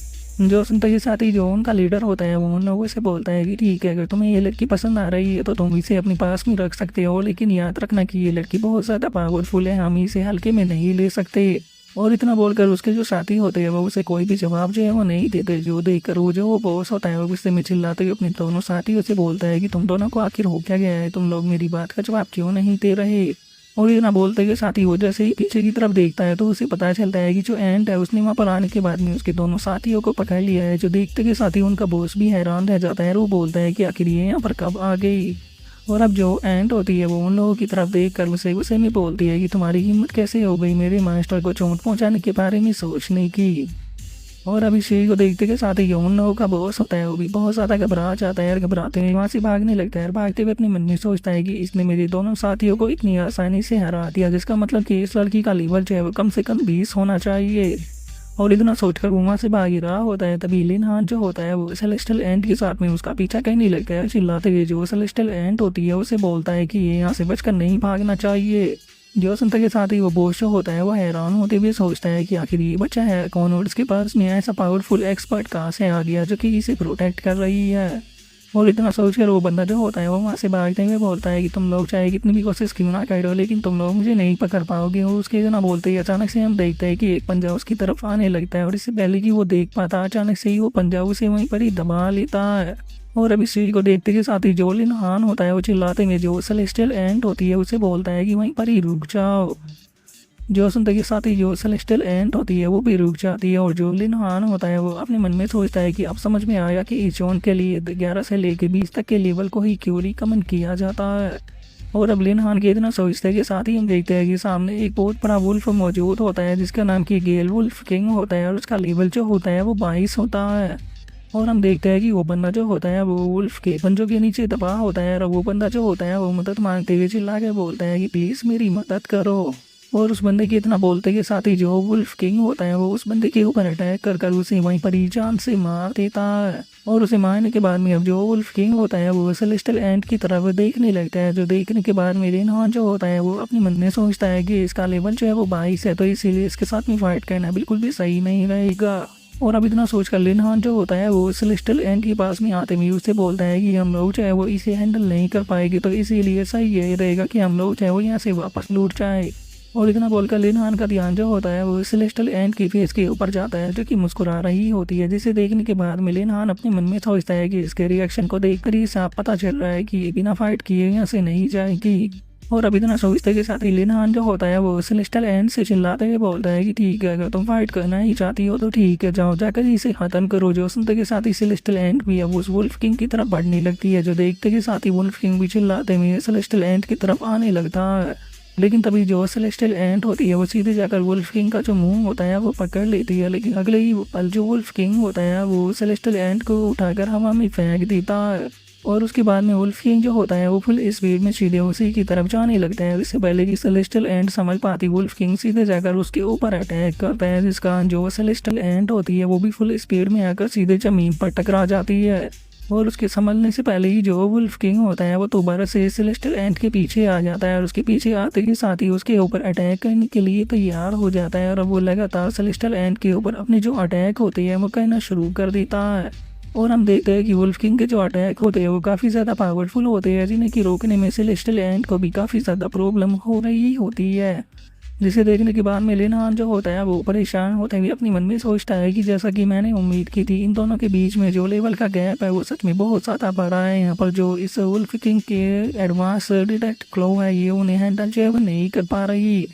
जो सुनते के साथ ही जो उनका लीडर होता है वो उन लोगों से बोलता है कि ठीक है, अगर तुम्हें ये लड़की पसंद आ रही है तो तुम इसे अपने पास में रख सकते हो, लेकिन याद रखना कि ये लड़की बहुत ज़्यादा पावरफुल है, हम इसे हल्के में नहीं ले सकते। और इतना बोलकर उसके जो साथी होते हैं वो उसे कोई भी जवाब जो है वो नहीं देते। जो देखकर वो जो वो बॉस होता है वो गुस्से में चिल्लाते हुए अपने दोनों साथियों से बोलता है कि तुम दोनों को आखिर हो क्या गया है, तुम लोग मेरी बात का जवाब क्यों नहीं दे रहे। और ये ना बोलते हुए साथी वो जैसे ही पीछे की तरफ देखता है तो उसे पता चलता है कि जो एंट है उसने वहाँ पर आने के बाद में उसके दोनों साथियों को पकड़ लिया है। जो देखते के साथ ही उनका बॉस भी हैरान रह जाता है और वो बोलता है कि आखिर ये यहाँ पर कब आ गई। और अब जो एंट होती है वो उन लोगों की तरफ देख कर उसे गुस्से में बोलती है कि तुम्हारी हिम्मत कैसे हो गई मेरे मास्टर को चोट पहुंचाने के बारे में सोचने की। और अभी शेर को देखते के साथ ही उन लोगों का बॉस होता है वो भी बहुत ज़्यादा घबरा जाता है और घबराते हुए वहाँ से भागने लगता है। और भागते हुए अपने मन में सोचता है कि इसने मेरे दोनों साथियों को इतनी आसानी से हरा दिया, जिसका मतलब कि इस लड़की का लेवल जो है वो कम से कम 20 होना चाहिए। और इतना सोचकर वो वहाँ से भाग ही रहा होता है। तभी लिन हान जो होता है वो सेलेस्टियल एंट के साथ में उसका पीछा करने लगता है। चिल्लाते हुए जो सेलेस्टियल एंट होती है उसे बोलता है कि ये यहाँ से बचकर नहीं भागना चाहिए। जो सुनते के साथ ही वो बोश जो होता है वो हैरान होते हुए सोचता है कि आखिर ये बच्चा है कौन और इसके पास में ऐसा पावरफुल एक्सपर्ट कहाँ से आ गया जो कि इसे प्रोटेक्ट कर रही है। और इतना सोचकर वो बंदा जो होता है वो वहाँ से भागते हुए बोलता है कि तुम लोग चाहे कितनी भी कोशिश क्यों ना करो लेकिन तुम लोग मुझे नहीं पकड़ पाओगे। और उसके जना बोलते ही अचानक से हम देखते हैं कि एक पंजा उसकी तरफ आने लगता है और इससे पहले कि वो देख पाता अचानक से ही वो पंजा उसे वहीं पर ही दबा लेता है। और अब इस चीज को देखते के साथ ही जो लिन हान होता है वो चिल्लाते हुए जो सेलेस्टियल एंट होती है उसे बोलता है कि वहीं पर ही रुक जाओ। जो सुनते के साथ ही जो सेलेस्टियल एंट होती है वो भी रुक जाती है। और जो लिन हान होता है वो अपने मन में सोचता है कि अब समझ में आया कि इस जोन के लिए 11 से लेकर 20 तक के लेवल को ही क्यों रिकमेंड किया जाता है। और अब लिन हान के इतना सोचते के साथ ही हम देखते हैं कि सामने एक बहुत बड़ा वुल्फ मौजूद होता है जिसका नाम की गेल वुल्फ किंग होता है और उसका लेवल जो होता है वो 22 होता है। और हम देखते हैं कि वो बंदा जो होता है वो वुल्फ के पंजों के नीचे दबा होता है और वो बंदा जो होता है वो मदद मांगते हुए चिल्ला के बोलता है कि प्लीज़ मेरी मदद करो। और उस बंदे के इतना बोलते के साथ ही जो वुल्फ किंग होता है वो उस बंदे के ऊपर अटैक कर कर उसे वहीं पर ही जान से मार देता है। और उसे मारने के बाद में अब जो वुल्फ किंग होता है वो सेलेस्टियल एंट की तरफ देखने लगता है। जो देखने के बाद में लिन हान जो होता है वो अपने मन में सोचता है कि इसका लेवल जो है वो 22 है, तो इसीलिए इसके साथ में फाइट करना बिल्कुल भी सही नहीं रहेगा। और अब इतना सोचकर लिन हान जो होता है वो सेलेस्टियल एंट के पास में आते हुए उससे बोलता है कि हम लोग चाहे वो इसे हैंडल नहीं कर पाएंगे, तो इसीलिए सही यही रहेगा कि हम लोग चाहे वो यहाँ से वापस लौट जाए। और इतना बोलकर लिन हान का ध्यान जो होता है वो सेलेस्टियल एंट की फेस के ऊपर जाता है जो कि मुस्कुरा रही होती है, जिसे देखने के बाद में लिन हान अपने मन में सोचता है कि इसके रिएक्शन को देखकर ही साफ पता चल रहा है कि ये बिना फाइट किए यहाँ से नहीं जाएगी। और अब इतना सोचते के साथ ही लिन हान जो होता है वो सेलेस्टियल एंट से चिल्लाते हुए बोलता है कि ठीक है, अगर तुम फाइट करना ही चाहती हो तो ठीक है, जाओ जाकर इसे खत्म करो। जो सुनते के साथ ही सेलेस्टियल एंट भी अब उस वुल्फ किंग की तरफ बढ़ने लगती है। जो देखते के साथ ही वुल्फ किंग भी चिल्लाते हुए सेलेस्टियल एंट की तरफ आने लगता है। लेकिन तभी जो सेलेस्टियल एंट होती है वो सीधे जाकर वुल्फ किंग का जो मुंह होता है वो पकड़ लेती है। लेकिन अगले ही पल जो वुल्फ किंग होता है वो सेलेस्टियल एंट को उठाकर हवा में फेंक देता है। और उसके बाद में वुल्फ किंग जो होता है वो फुल स्पीड में सीधे उसी की तरफ जाने लगता है। इससे पहले कि सेलेस्टियल एंट समझ पाती वुल्फ किंग सीधे जाकर उसके ऊपर अटैक करता है, जिसका जो सेलेस्टियल एंट होती है वो भी फुल स्पीड में आकर सीधे जमीन पर टकरा जाती है। और उसके संभलने से पहले ही जो वुल्फ किंग होता है वो दोबारा से सेलेस्टियल एंट के पीछे आ जाता है और उसके पीछे आते के साथ ही उसके ऊपर अटैक करने के लिए तैयार हो जाता है। और अब वो लगातार सेलेस्टियल एंट के ऊपर अपने जो अटैक होते हैं वो करना शुरू कर देता है। और हम देखते हैं कि वुल्फ किंग के जो अटैक होते हैं वो काफ़ी ज़्यादा पावरफुल होते हैं, जिन्हें कि रोकने में सेलेस्टियल एंट को भी काफ़ी ज़्यादा प्रॉब्लम हो रही होती है। जिसे देखने के बाद में लिन हान जो होता है वो परेशान होते हुए अपने मन में सोचता है कि जैसा कि मैंने उम्मीद की थी, इन दोनों के बीच में जो लेवल का गैप है वो सच में बहुत ज़्यादा बड़ा है। यहाँ पर जो इस वुल्फ किंग के एडवांस डिटेक्ट क्लो है ये उन्हें हैंडल जो है वो नहीं कर पा रही।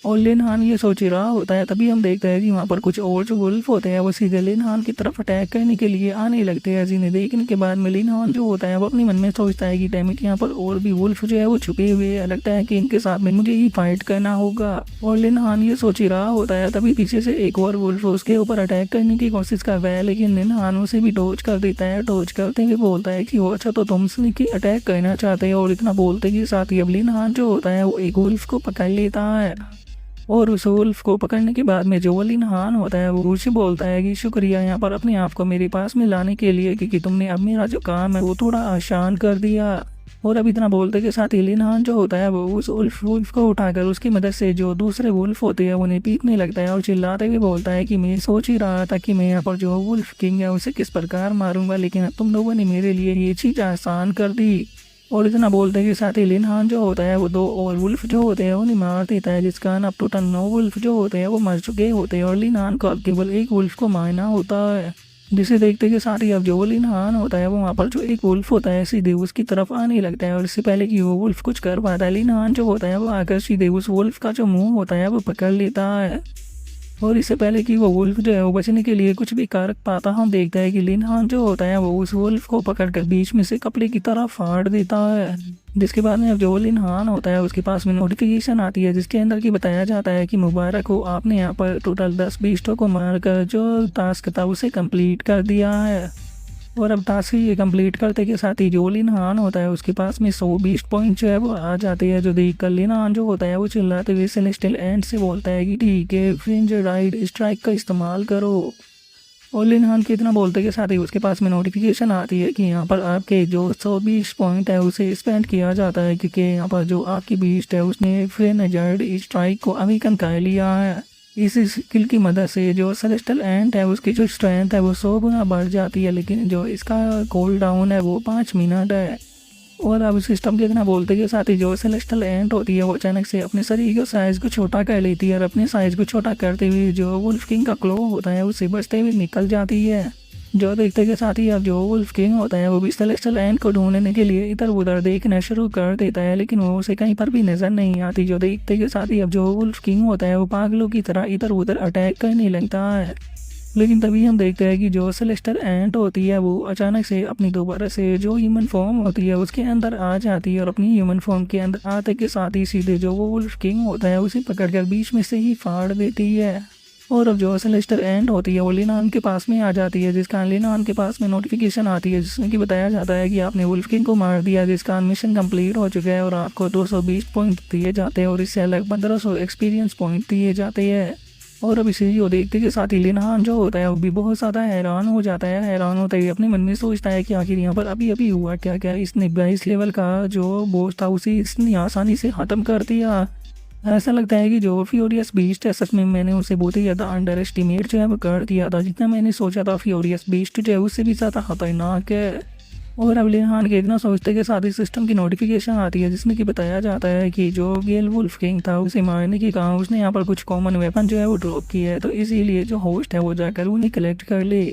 और लिनहान ये सोच ही रहा होता है, तभी हम देखते हैं कि वहाँ पर कुछ और जो वुल्फ होते हैं वो सीधे लिनहान की तरफ अटैक करने के लिए आने लगते हैं। जिन्हें देखने के बाद में लिनहान जो होता है वो अपने मन में सोचता है कि डैमिट यहाँ पर और भी वुल्फ जो है वो छुपे हुए हैं, लगता है कि इनके साथ में मुझे ही फाइट करना होगा। और लिनहान ये सोच ही रहा होता है, तभी पीछे से एक और वुल्फ उसके ऊपर अटैक करने की कोशिश कर रहा है, लेकिन लिनहान उसे भी डोज कर देता है। डोज करते हुए बोलता है कि वो अच्छा तो तुम की अटैक करना चाहते हो। और इतना बोलते के साथ ही अब लिनहान जो होता है वो एक वुल्फ को पकड़ लेता है। और उस वुल्फ को पकड़ने के बाद में जो लिनहान होता है वो उसे बोलता है कि शुक्रिया यहाँ पर अपने आप को मेरे पास में लाने के लिए, क्योंकि तुमने अब मेरा जो काम है वो थोड़ा आसान कर दिया। और अब इतना बोलते के साथ ही लिनहान जो होता है वो उस वुल्फ को उठाकर उसकी मदद से जो दूसरे वुल्फ होते हैं उन्हें पीटने लगता है और चिल्लाते हुए बोलता है कि मैं सोच ही रहा था कि मैं यहाँ पर जो वुल्फ किंग है उसे किस प्रकार मारूंगा, लेकिन अब तुम लोगों ने मेरे लिए ये चीज़ आसान कर दी। और इतना बोलते के साथ ही लिनहान जो होता है वो दो और वुल्फ जो होते हैं उन्हें मार देता है, जिस कारण अब टोटल 9 वुल्फ जो होते हैं वो मर चुके होते हैं और लिनहान को अब केवल एक वुल्फ को मारना होता है। जिसे देखते के साथ ही अब जो लिनहान होता है वो वहाँ पर जो एक वुल्फ होता है सीधे उसकी तरफ आने लगता है। और इससे पहले कि वो वुल्फ कुछ कर पाता है, लिनहान जो होता है वो आकर सीधे उस वुल्फ का जो मुंह होता है वो पकड़ लेता है। और इससे पहले कि वो वुल्फ जो है वो बचने के लिए कुछ भी कर पाता, हम देखते हैं कि लिनहान जो होता है वो उस वुल्फ को पकड़कर बीच में से कपड़े की तरह फाड़ देता है। जिसके बाद में अब जो लिनहान होता है उसके पास में नोटिफिकेशन आती है, जिसके अंदर की बताया जाता है कि मुबारक हो, आपने यहाँ पर टोटल 10 बीस्टों को मारकर जो टास्क था उसे कंप्लीट कर दिया है। और अब टास्क ये कंप्लीट करते के साथ ही जो लिनहान होता है उसके पास में 100 बीस्ट पॉइंट जो है वो आ जाते हैं, जो देख कर लिनहान जो होता है वो चिल्लाते हुए सेलेस्टियल एंड से बोलता है कि ठीक है, फ्रिंज राइड स्ट्राइक का इस्तेमाल करो। और लिनहान के इतना बोलते के साथ ही उसके पास में नोटिफिकेशन आती है कि यहाँ पर आपके जो 120 पॉइंट है उसे स्पेंड किया जाता है, क्योंकि यहाँ पर जो आपकी बीस्ट है उसने फ्रिंज राइड स्ट्राइक को अवेकन कर लिया है। इस स्किल की मदद से जो सेलेस्टियल एंट है उसकी जो स्ट्रेंथ है वो 100 गुना बढ़ जाती है, लेकिन जो इसका कूल डाउन है वो 5 मिनट है। और अब सिस्टम के इतना बोलते के साथ ही जो सेलेस्टियल एंट होती है वो अचानक से अपने शरीर के साइज़ को छोटा कर लेती है और अपने साइज़ को छोटा करते हुए जो वुल्फ किंग का क्लो होता है उससे बचते हुए निकल जाती है। जो देखते के साथ ही अब जो वुल्फ किंग होता है वो भी सेलेस्टियल एंट को ढूंढने के लिए इधर उधर देखना शुरू कर देता है, लेकिन वो उसे कहीं पर भी नजर नहीं आती। जो देखते के साथ ही अब जो वुल्फ किंग होता है वो पागलों की तरह इधर उधर अटैक करने लगता है। लेकिन तभी हम देखते हैं कि जो सेलेस्टियल एंट होती है वो अचानक से अपनी दोबारा से जो ह्यूमन फॉर्म होती है उसके अंदर आ जाती है और अपनी ह्यूमन फॉर्म के अंदर आते के साथ ही सीधे जो वो वुल्फ किंग होता है उसे पकड़कर बीच में से ही फाड़ देती है। और अब जो सेलेस्टियल एंट होती है वो लिनहान के पास में आ जाती है, जिस कारण लिनहान के पास में नोटिफिकेशन आती है जिसमें कि बताया जाता है कि आपने वुल्फ किंग को मार दिया, जिस कारण मिशन कंप्लीट हो चुका है और आपको 220 पॉइंट दिए जाते हैं और इससे अलग 1500 एक्सपीरियंस पॉइंट दिए जाते हैं। और अब इसे जो देखते के साथ ही लिनहान जो होता है वो भी बहुत ज़्यादा हैरान हो जाता है। हैरान होता है अपने मन में सोचता है कि आखिर यहाँ पर अभी अभी हुआ क्या, क्या इसने 22 लेवल का जो बॉस था उसे इतनी आसानी से ख़त्म कर दिया। ऐसा लगता है कि जो फ्यूरियस बीस्ट है सच में मैंने उसे बहुत ही ज़्यादा अंडर एस्टिमेट जो है वो कर दिया था। जितना मैंने सोचा था फ्यूरियस बीस्ट जो है उससे भी ज़्यादा खतरनाक है। और अब लिनहान के इतना सोचते के साथ ही सिस्टम की नोटिफिकेशन आती है जिसमें कि बताया जाता है कि जो गेल वुल्फ किंग था उसे मारने की कहा उसने यहाँ पर कुछ कॉमन वेपन जो है वो ड्रॉप किया है, तो इसीलिए जो होस्ट है वो जाकर उन्हें कलेक्ट कर ले।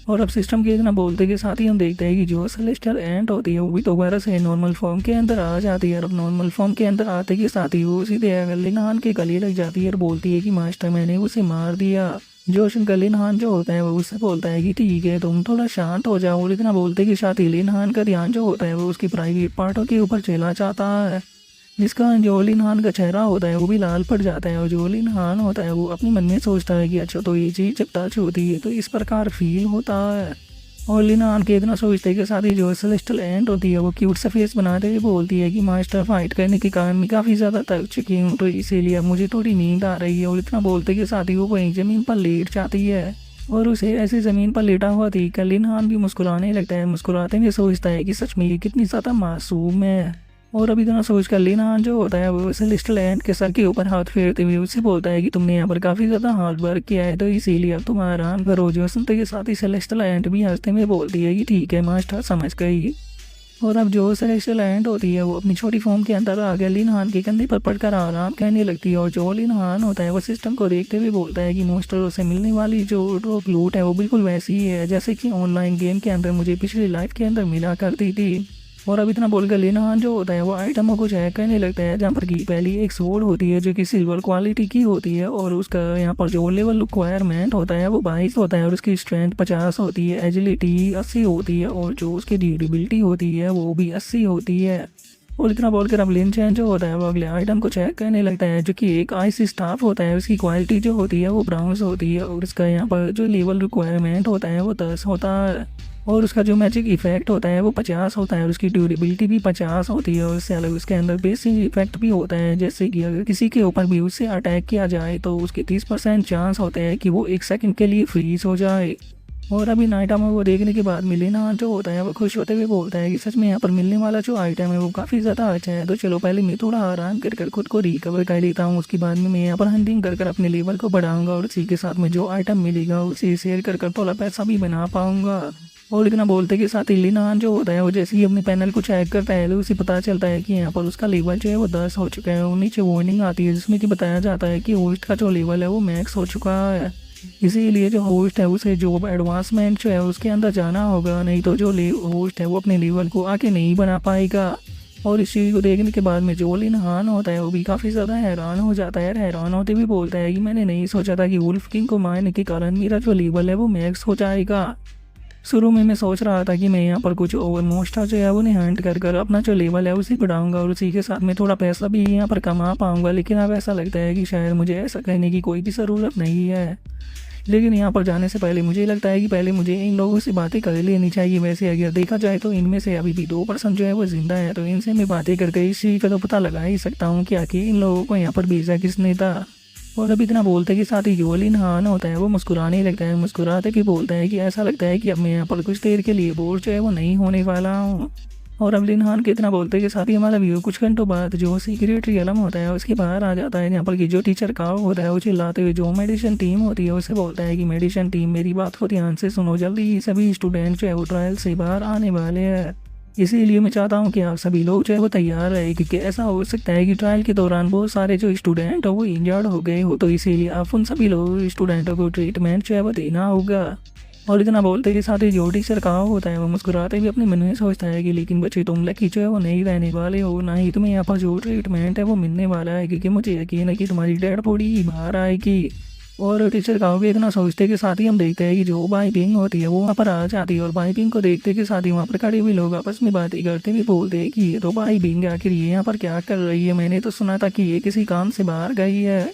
और अब सिस्टम के इतना बोलते के साथ ही हम देखते हैं कि जो सेलेस्टियल एंट होती है वो भी दोबारा से नॉर्मल फॉर्म के अंदर आ जाती है। और अब नॉर्मल फॉर्म के अंदर आते के साथ ही वो सीधे लिनहान के गले लग जाती है और बोलती है कि मास्टर मैंने उसे मार दिया। जो सुनकर लिनहान जो होता है वो उससे बोलता है कि ठीक है तुम थोड़ा शांत हो जाओ। और इतना बोलते के साथ ही लिनहान का ध्यान जो होता है वो उसकी प्राइवेट पार्टों के ऊपर चला जाता है, जिसका जो लिनहान का चेहरा होता है वो भी लाल पड़ जाता है। और जो लिनहान होता है वो अपने मन में सोचता है कि अच्छा तो ये चीज़ जब टच होती है तो इस प्रकार फील होता है। और लिनहान के इतना सोचते के साथ ही जो सेलेस्टियल एंट होती है वो क्यूट सा फेस बनाते हुए बोलती है कि मास्टर फाइट करने के कारण मैं काफ़ी ज़्यादा थक चुकी हूँ, तो इसीलिए अब मुझे थोड़ी नींद आ रही है। और इतना बोलते के साथ ही वो वहीं ज़मीन पर लेट जाती है और उसे ऐसे ज़मीन पर लेटा हुआ देख कर लिनहान भी मुस्कुराने लगता है। मुस्कुराते हुए सोचता है कि सच में ये कितनी ज़्यादा मासूम है। और अभी इतना सोच कर लिनहान जो होता है वो सेलेस्टियल एंट के सर के ऊपर हाथ फेरते हुए उससे बोलता है कि तुमने यहाँ पर काफ़ी ज़्यादा हार्ड वर्क किया है, तो इसीलिए अब तुम आराम करो। जो सुनते के साथ ही सेलेस्टियल एंट भी हंसते हुए बोलती है कि ठीक है मास्टर समझ गई। और अब जो सेलेस्टियल एंट होती है वो अपनी छोटी फॉर्म के अंदर आकर लिनहान के कंधे पर पड़कर आराम करने लगती है। और जो लिनहान होता है वो सिस्टम को देखते हुए बोलता है कि मास्टरों से मिलने वाली जो ड्रॉप लूट है वो बिल्कुल वैसी ही है जैसे कि ऑनलाइन गेम के अंदर मुझे पिछली लाइफ के अंदर मिला करती थी। और अब इतना बोलकर लिन हान जो होता है वो आइटमों को चेक करने लगता है, जहाँ पर की पहली एक सोड होती है जो कि सिल्वर क्वालिटी की होती है और उसका यहाँ पर जो लेवल रिक्वायरमेंट होता है वो 22 होता है और उसकी स्ट्रेंथ 50 होती है, एजिलिटी 80 होती है और जो उसकी ड्यूरेबिलिटी होती है वो भी 80 होती है। और इतना बोलकर अब लिन चैन जो होता है वो अगले आइटम को चेक करने लगता है जो कि एक आइस स्टाफ होता है, उसकी क्वालिटी जो होती है वो ब्राउन्स होती है और उसका यहाँ पर जो लेवल रिक्वायरमेंट होता है वो 10 होता है और उसका जो मैजिक इफेक्ट होता है वो 50 होता है और उसकी ड्यूरेबिलिटी भी 50 होती है। और उससे अलग उसके अंदर बेसिक इफेक्ट भी होता है, जैसे कि अगर किसी के ऊपर भी उससे अटैक किया जाए तो उसके 30% चांस होते हैं कि वो 1 सेकंड के लिए फ्रीज हो जाए। और अभी नाइट आइटम को देखने के बाद मिलेना जो होता है वो खुश होते हुए बोलता है कि सच में यहाँ पर मिलने वाला जो आइटम है वो काफ़ी ज़्यादा अच्छा है, तो चलो पहले मैं थोड़ा आराम कर खुद को रिकवर कर लेता हूँ, उसके बाद में मैं यहाँ पर हंटिंग कर अपने लेवल को बढ़ाऊंगा और उसी के साथ में जो आइटम मिलेगा उसे शेयर कर थोड़ा पैसा भी बना पाऊंगा। और इतना बोलते के साथ ही लिनान जो होता है वो जैसे ही अपने पैनल को चेक करता है तो उसे पता चलता है कि यहाँ पर उसका लेवल जो है वो 10 हो चुका है और नीचे वार्निंग आती है जिसमें कि बताया जाता है कि होस्ट का जो लेवल है वो मैक्स हो चुका है, इसीलिए जो होस्ट है उसे जो एडवांसमेंट जो है उसके अंदर जाना होगा, नहीं तो जो होस्ट है वो अपने लेवल को आके नहीं बना पाएगा। और इस चीज़ को देखने के बाद में जो लिन हान होता है वो भी काफ़ी ज़्यादा हैरान हो जाता है, हैरान होते भी बोलता है कि मैंने नहीं सोचा था कि वुल्फ किंग को मारने के कारण मेरा जो लेवल है वो मैक्स हो जाएगा। शुरू में मैं सोच रहा था कि मैं यहाँ पर कुछ ओवर मोस्टर जो है उन्हें हंट कर अपना जो लेवल है उसे बढ़ाऊंगा और उसी के साथ में थोड़ा पैसा भी यहाँ पर कमा पाऊंगा, लेकिन अब ऐसा लगता है कि शायद मुझे ऐसा करने की कोई भी ज़रूरत नहीं है। लेकिन यहाँ पर जाने से पहले मुझे लगता है कि पहले मुझे इन लोगों से बातें कर लेनी चाहिए। वैसे अगर देखा जाए तो इनमें से अभी भी 2% जो है वो जिंदा है, तो इनसे मैं बातें करके इस चीज़ का तो पता लगा ही सकता हूँ कि आखिर इन लोगों को यहाँ पर भेजा किसने था। और अभी इतना बोलते के साथ ही जो लिन हान होता है वो मुस्कुराने लगता है, मुस्कुराते भी बोलता है कि ऐसा लगता है कि अब मैं यहाँ पर कुछ देर के लिए बोर जो है वो नहीं होने वाला हूँ। और अब लिन हान के इतना बोलते के साथ ही हमारा व्यू कुछ घंटों बाद जो सीक्रेट रियलम होता है उसके बाहर आ जाता है, यहाँ पर कि जो टीचर काव होता है वो चिल्लाते हुए जो मेडिसिन टीम होती है उसे बोलता है कि मेडिसिन टीम मेरी बात को ध्यान से सुनो, जल्दी ही सभी स्टूडेंट जो है वो ट्रायल से बाहर आने वाले हैं, इसीलिए मैं चाहता हूँ कि आप सभी लोग जो है वो तैयार रहे, क्योंकि ऐसा हो सकता है कि ट्रायल के दौरान बहुत सारे जो स्टूडेंट हो वो इंजर्ड हो गए हो, तो इसीलिए आप उन सभी लोग स्टूडेंटों को ट्रीटमेंट जो है वो देना होगा। और इतना बोलते के साथ ही जो टीचर कहा होता है वो मुस्कुराते भी अपने मन में सोचता है कि लेकिन बच्चे तुम लकी जो है वो नहीं रहने वाले हो, ना ही तुम्हें यहाँ पर जो ट्रीटमेंट है वो मिलने वाला है, क्योंकि मुझे यकीन है कि तुम्हारी डेड बॉडी ही बाहर आएगी। और टीचर कहो भी इतना सोचते के साथ ही हम देखते हैं कि जो बाई पिंग होती है वो वहाँ पर आ जाती है और बाई पिंग को देखते के साथ ही वहाँ पर खड़े हुए लोग आपस में बातें करते हुए बोलते हैं कि ये तो बाई पिंग आखिर ये यहाँ पर क्या कर रही है, मैंने तो सुना था कि ये किसी काम से बाहर गई है।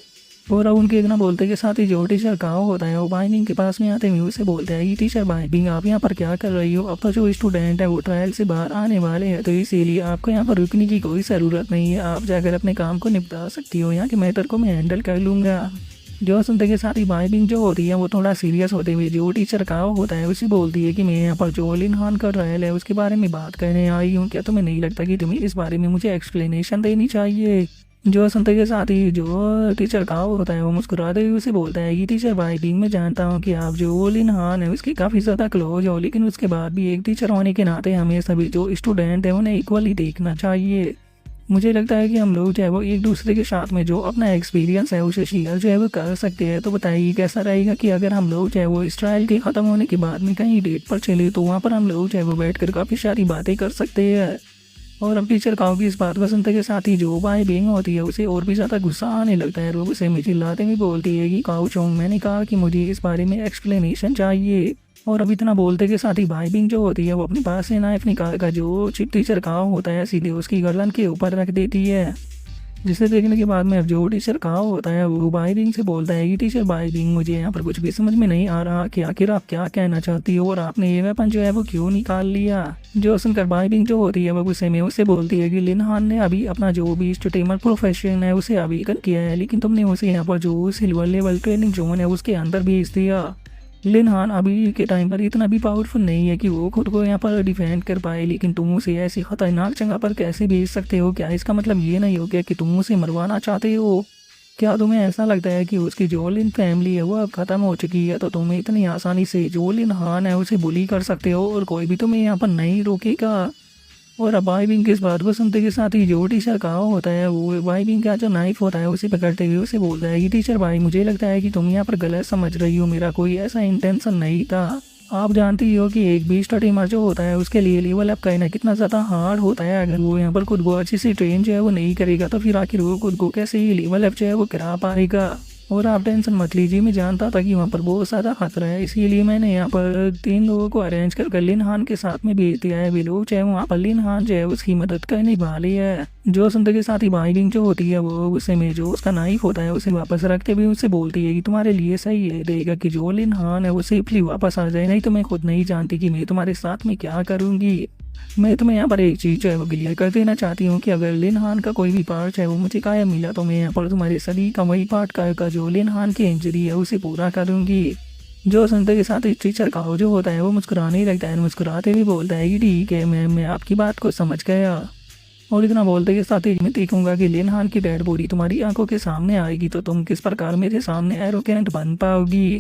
और अब उनके इतना बोलते के साथ ही जो टीचर कहो होता है वो बाई पिंग के पास में आते हुए उससे बोलते हैं कि टीचर बाई पिंग आप यहाँ पर क्या कर रही हो, अब तो जो स्टूडेंट है वो ट्रायल से बाहर आने वाले हैं, तो इसीलिए आपको यहाँ पर रुकने की कोई ज़रूरत नहीं है, आप जाकर अपने काम को निपटा सकती हो, यहाँ के मैटर को मैं हैंडल कर लूँगा। जो सुनते के साथ ही बाई पिंग जो होती है वो थोड़ा सीरियस होते हुए जो टीचर का होता है उसे बोलती है कि मैं यहाँ पर जो लिन हान का ट्रायल है उसके बारे में बात करने आई हूँ, क्या तुम्हें नहीं लगता कि तुम्हें इस बारे में मुझे एक्सप्लेनेशन देनी चाहिए। जो सुनते के साथ ही जो टीचर का होता है वो मुस्कुराते हुए उसे बोलता है कि टीचर बाई पिंग मैं जानता हूँ कि आप जो लिन हान है उसके काफ़ी ज़्यादा क्लोज हो, लेकिन उसके बाद भी एक टीचर होने के नाते हमें सभी जो स्टूडेंट है उन्हें इक्वली देखना चाहिए। मुझे लगता है कि हम लोग जो है वो एक दूसरे के साथ में जो अपना एक्सपीरियंस है उसे शेयर जो है वो कर सकते हैं, तो बताइए कैसा रहेगा कि अगर हम लोग जो है वो इस ट्रायल के ख़त्म होने के बाद में कहीं डेट पर चले तो वहाँ पर हम लोग जो है वो बैठ कर काफ़ी सारी बातें कर सकते हैं। और अब टीचर काओ की इस बात को सुनते के साथ ही जो बाई पिंग होती है उसे और भी ज़्यादा गुस्सा आने लगता है, लोग उसे चिल्लाते हुए बोलती है कि काओ चोंग मैंने कहा कि मुझे इस बारे में एक्सप्लेनेशन चाहिए। और अब इतना बोलते के साथ ही बाई पिंग जो होती है वो अपने पास से नाइफ निकाल का जो चिप टीचर काओ होता है सीधे उसकी गर्दन के ऊपर रख देती है, जिसे देखने के बाद में अब जो टीचर काओ होता है वो बाई पिंग से बोलता है कि टीचर बाई पिंग मुझे यहाँ पर कुछ भी समझ में नहीं आ रहा कि आखिर आप क्या कहना चाहती हो और आपने ये वेपन जो है वो क्यों निकाल लिया। जो सुनकर बाई पिंग जो होती है वो गुस्से में उससे बोलती है कि लिन हान ने अभी अपना जो भी स्टेमर प्रोफेशन है उसे अभी कर किया है, लेकिन तुमने उसे यहाँ पर जो सिल्वर लेवल ट्रेनिंग जोन है उसके अंदर भेज दिया। लिन हान अभी के टाइम पर इतना भी पावरफुल नहीं है कि वो खुद को यहाँ पर डिफेंड कर पाए, लेकिन तुम उसे ऐसी खतरनाक जगह पर कैसे भेज सकते हो, क्या इसका मतलब ये नहीं हो गया कि तुम उसे मरवाना चाहते हो। क्या तुम्हें ऐसा लगता है कि उसकी जो लिन फैमिली है वो अब ख़त्म हो चुकी है तो तुम्हें इतनी आसानी से जो लिन हान है उसे बुली कर सकते हो और कोई भी तुम्हें यहाँ पर नहीं रोकेगा। और अब बाई पिंग की इस बात को सुनते के साथ ही जो टीचर कहा होता है वो बाई पिंग का जो नाइफ होता है उसे पकड़ते हुए उसे बोलता है कि टीचर भाई मुझे लगता है कि तुम यहाँ पर गलत समझ रही हो, मेरा कोई ऐसा इंटेंशन नहीं था। आप जानती ही हो कि एक बीच स्ट्रीमर जो होता है उसके लिए लेवल अप करना कितना ज़्यादा हार्ड होता है। अगर वो यहाँ पर खुद को अच्छी सी ट्रेन जो है वो नहीं करेगा तो फिर आखिर वो खुद को कैसे ही लेवल अप जो है वो करा पाएगा। और आप टेंशन मत लीजिए, मैं जानता था कि वहाँ पर बहुत सारा खतरा है, इसीलिए मैंने यहाँ पर 3 लोगों को अरेंज कर लिन हान के साथ में भेज दिया है। वे लोग चाहे वहाँ पर लिन हान जो है उसकी मदद करने वाली है। जो सुनते के साथ ही बाइबिंग जो होती है वो उसे में जो उसका नाइफ होता है उसे वापस रखते हुए उससे बोलती है कि तुम्हारे लिए सही है रहेगा कि जो लिन हान है वो सेफली वापस आ जाए, नहीं तो मैं खुद नहीं जानती कि मैं तुम्हारे साथ में क्या करूँगी। मैं तुम्हें यहाँ पर एक चीज़ जो है वो क्लियर कर देना चाहती हूँ कि अगर लिन हान का कोई भी पार्ट है वो मुझे कायम मिला तो मैं यहाँ पर तुम्हारे शरीर का वही पार्ट का जो लिन हान की इंजरी है उसे पूरा करूँगी। जो सुनते के साथ ही टीचर का जो होता है वो मुस्कुराने ही लगता है, मुस्कुराते हुए बोलता है कि ठीक है मैं आपकी बात को समझ गया। और इतना बोलते के साथ ही मैं देखूंगा कि लिन हान की डेड बॉडी तुम्हारी आंखों के सामने आएगी तो तुम किस प्रकार मेरे सामने एरोगेंट बन पाओगी।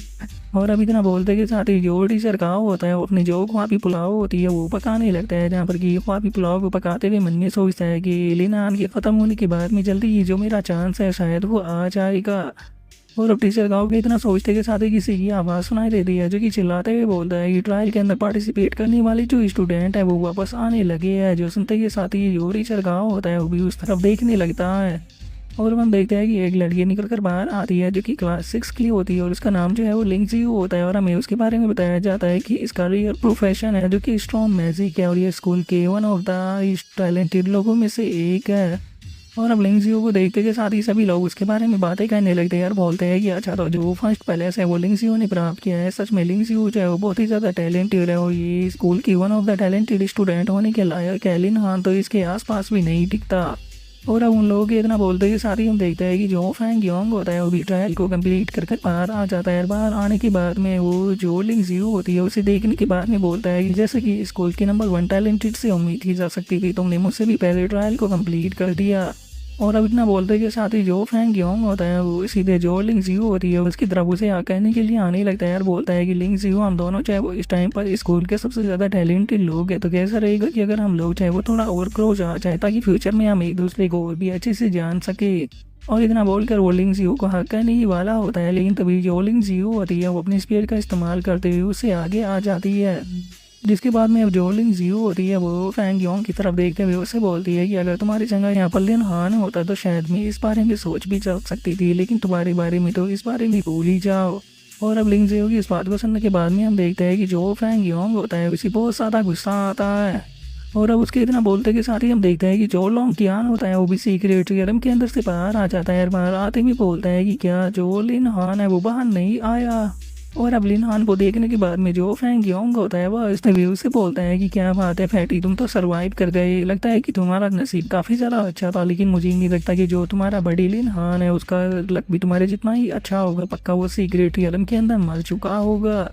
और अब इतना बोलते के साथ ही जो टीचर का होता है वो अपनी जो ख्वाबी पुलाव होती है वो पकाने लगता है, जहाँ पर कि ख्वाबी पुलाव को पकाते हुए मन में सोचता है कि लिन हान के ख़त्म होने के बाद में जल्दी ही जो मेरा चांस है शायद वो आ जाएगा। और अब टीचर गाँव के इतना सोचते के साथ ही किसी की आवाज़ सुनाई देती है जो कि चिल्लाते हुए बोलता है कि ट्रायल के अंदर पार्टिसिपेट करने वाले जो स्टूडेंट है वो वापस आने लगे हैं। जो सुनते के साथ ही जो टीचर गाँव होता है वो भी उस तरफ देखने लगता है। और हम देखते हैं कि एक लड़की निकल कर बाहर आती है जो कि क्लास 6 की होती है और उसका नाम जो है वो लिंगजियो होता है। और हमें उसके बारे में बताया जाता है कि इसका रियल प्रोफेशन है जो कि स्ट्रॉन्ग मैजिक है और ये स्कूल के वन ऑफ द टैलेंटेड लोगों में से एक है। और अब लिंगजियो को देखते के साथ ही सभी लोग उसके बारे में बातें करने लगते हैं और बोलते हैं कि अच्छा तो जो फर्स्ट पैलेस है वो लिंगजियो ने प्राप्त किया है। सच में लिंगजियो जो है वो बहुत ही ज़्यादा टैलेंटेड है और ये स्कूल की one of the talented student होने के लायक है। लिन हान तो इसके आसपास भी नहीं टिकता। और अब उन लोगों के इतना बोलते के साथ ही हम देखते हैं कि जो फैंग योंग होता है वो भी ट्रायल को कंप्लीट कर बाहर आ जाता है। बाहर आने के बाद में वो जो लिंगजियो होती है उसे देखने के बाद में बोलता है कि जैसे कि स्कूल के नंबर 1 टैलेंटेड से उम्मीद की जा सकती थी, तुमने मुझसे भी पहले ट्रायल को कंप्लीट कर दिया। और अब इतना बोलते के साथ ही जो फैंग योंग होता है वो सीधे जो लिंगजियो होती है उसकी तरफ उसे कहने के लिए आने लगता है और बोलता है कि लिंगजियो हम दोनों चाहे वो इस टाइम पर स्कूल के सबसे ज़्यादा टैलेंटेड लोग हैं, तो कैसा रहेगा कि अगर हम लोग चाहे वो थोड़ा और क्लोज आ जाए ताकि फ्यूचर में हम एक दूसरे को और भी अच्छे से जान सके। और इतना बोलकर वो लिंगजियो को हक करने ही वाला होता है, लेकिन तभी जो लिंगजियो होती है वो अपनी स्पीड का इस्तेमाल करते हुए उससे आगे आ जाती है। जिसके बाद में अब जो लिंगजियो होती है वो फैंग योंग की तरफ देखते हुए उससे बोलती है कि अगर तुम्हारी जगह यहाँ पर लिन हान होता तो शायद मैं इस बारे में सोच भी जा सकती थी, लेकिन तुम्हारे बारे में तो इस बारे में भूल ही जाओ। और अब लिंगजियो की इस बात को सुनने के बाद में हम देखते हैं कि जो फैंग योंग होता है उसे बहुत ज़्यादा गुस्सा आता है। और अब उसके इतना बोलते के साथ ही हम देखते हैं कि जो लोंग कियान होता है वो भी सीक्रेट रियलम के अंदर से बाहर आ जाता है और बाहर आते भी बोलता है कि क्या जो लिन हान है वो बाहर नहीं आया। और अब लिन हान को देखने के बाद में जो फैंग योंग होता है वह इस व्यू से बोलता है कि क्या बात है फैटी, तुम तो सरवाइव कर गए, लगता है कि तुम्हारा नसीब काफ़ी ज़्यादा अच्छा था, लेकिन मुझे नहीं लगता कि जो तुम्हारा बड़ी लिन हान है उसका लक भी तुम्हारे जितना ही अच्छा होगा, पक्का वो सीक्रेट रियलम के अंदर मर चुका होगा।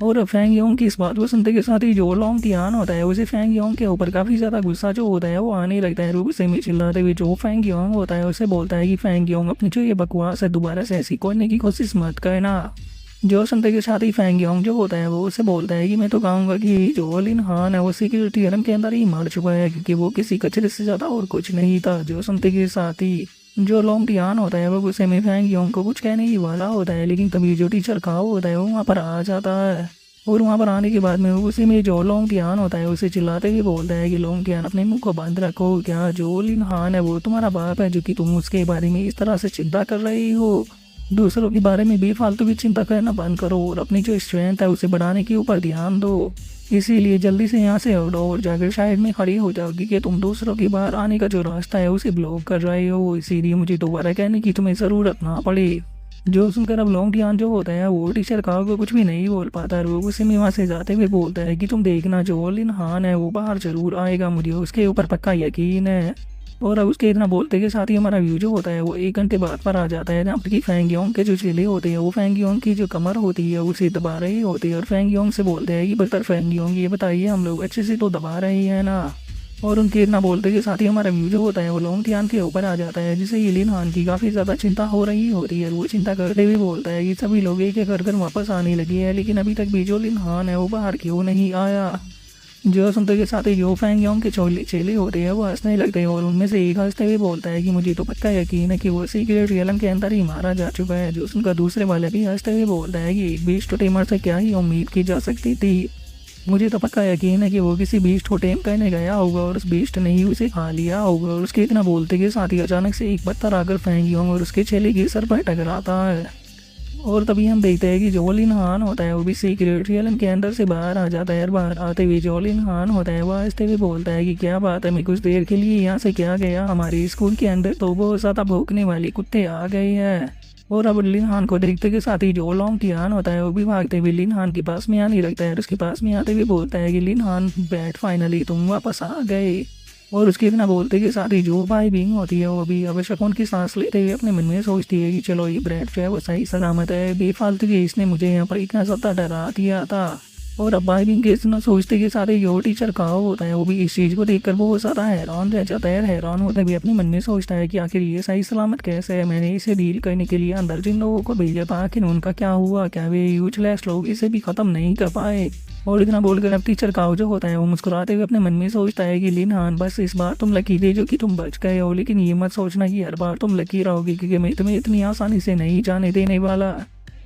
और फैंग योंग की इस बात को सुनते के साथ ही जो लोंग कियान होता है उसे फैंग योंग के ऊपर काफ़ी ज़्यादा गुस्सा जो होता है वो आने लगता है। गुस्से में चिल्लाते हुए जो फैंग योंग होता है उसे बोलता है कि फैंग योंग अपनी जो ये बकवास है दोबारा से ऐसी करने की कोशिश मत करना। जो सुनते के साथ ही फैंग योंग जो होता है वो उसे बोलता है कि मैं तो कहूँगा कि जो लिन हान है वो सिक्योरिटी रियलम के अंदर ही मर चुका है, क्योंकि वो किसी कचरे से ज़्यादा और कुछ नहीं था। जो सुनते के साथ ही जो लोंग टियान होता है वो गुस्से में फैंग योंग को कुछ कहने ही वाला होता है, लेकिन तभी जो टीचर खाओ होता है वो वहाँ पर आ जाता है। और वहाँ पर आने के बाद में उसी में जो लोंग टियान होता है उसे चिल्लाते हुए बोलता है कि लोंग टियान अपने मुंह को बंद रखो, क्या जो लिन हान है वो तुम्हारा बाप है जो कि तुम उसके बारे में इस तरह से चिंता कर रही हो। दूसरों के बारे में बेफालतू भी चिंता करना बंद करो और अपनी जो स्ट्रेंथ है उसे बढ़ाने के ऊपर ध्यान दो। इसीलिए जल्दी से यहाँ से हटो और जाकर साइड में खड़ी हो जाओगी कि तुम दूसरों के बाहर आने का जो रास्ता है उसे ब्लॉक कर रहे हो, इसीलिए मुझे दोबारा कहने की तुम्हें ज़रूरत ना पड़े। जो सुनकर अब लोंग टियान जो होता है वो टीचर काओ को कुछ भी नहीं बोल पाता है। वो गुस्से में वहाँ से जाते हुए बोलता है कि तुम देखना जो लिन हान है वो बाहर जरूर आएगा, मुझे उसके ऊपर पक्का यकीन है। और अब उसके इतना बोलते के साथ ही हमारा व्यू जो होता है वो 1 घंटे बाद पर आ जाता है, जहाँ पर कि फैंग योंग के जो चेले होते हैं वो फैंग योंग की जो कमर होती है उसे दबा रही होती है और फैंग योंग से बोलते हैं कि बकर फैंग योंग ये बताइए हम लोग अच्छे से तो दबा रहे हैं ना। और उनके इतना बोलते के साथ ही हमारा व्यू जो होता है वो लोंग टियान के ऊपर आ जाता है, जिसे लिन हान की काफ़ी ज़्यादा चिंता हो रही होती है। वो चिंता करते हुए बोलता है कि सभी लोग एक एक कर वापस आने लगे हैं, लेकिन अभी तक भी जो लिन हान है वो बाहर क्यों नहीं आया। जो सुनते के साथ ही जो फैंग योंग के चोले चेले होते हैं वो हंसने लगते हैं और उनमें से एक हंसते हुए बोलता है कि मुझे तो पक्का यकीन है कि वो सीक्रेट रियलम के अंदर ही मारा जा चुका है। जो उनका दूसरे वाले भी हंसते हुए बोलता है कि एक बीस्ट टेमर से क्या ही उम्मीद की जा सकती थी। मुझे तो पक्का यकीन है कि वो किसी बीस्ट को टेम करने गया होगा और उस बीस्ट ने ही उसे खा लिया होगा। और उसके इतना बोलते के साथ ही अचानक से एक पत्थर आकर फैंग योंग और उसके चेले के सर पर टकराता है और तभी हम देखते हैं कि जो लिन हान होता है वो भी सीक्रेट रियलम के अंदर से बाहर आ जाता है। और बाहर आते हुए जो लिन हान होता है वह हंसते हुए बोलता है कि क्या बात है, मैं कुछ देर के लिए यहाँ से क्या गया, हमारे स्कूल के अंदर तो बहुत ज़्यादा भौंकने वाली कुत्ते आ गए हैं। और अब लिन हान को देखते के साथ ही जो लॉन्ग टियान होता है वो भी भागते हुए लिन हान के पास में आने लगता है और उसके पास में आते हुए बोलता है कि लिन हान बैठ, फाइनली तुम वापस आ गए। और उसके बिना बोलते के साथ ही जो भाई बींग होती है वो भी आवश्यक उनकी सांस लेते हुए अपने मन में सोचती है कि चलो ये ब्रेड जो है वो सही सलामत है, बेफालतू की इसने मुझे यहाँ पर इतना ज़्यादा डरा दिया था। और अब भाई बींग के इतना सोचते के साथ ही जो टीचर का होता है वो भी इस चीज़ को देखकर बहुत ज़्यादा हैरान रह जाता है। हैरान होते हुए अपने मन में सोचता है कि आखिर ये सही सलामत कैसे है, मैंने इसे डील करने के लिए अंदर जिन लोगों को भेजा था आखिर उनका क्या हुआ, क्या वे यूजलेस लोग इसे भी ख़त्म नहीं कर पाए। और इतना बोलकर अब टीचर काओ जो होता है वो मुस्कुराते हुए अपने मन में सोचता है कि लिन हान बस इस बार तुम लकी थे जो कि तुम बच गए हो, लेकिन ये मत सोचना कि हर बार तुम लकी रहोगे क्योंकि मैं तुम्हें इतनी आसानी से नहीं जाने देने वाला।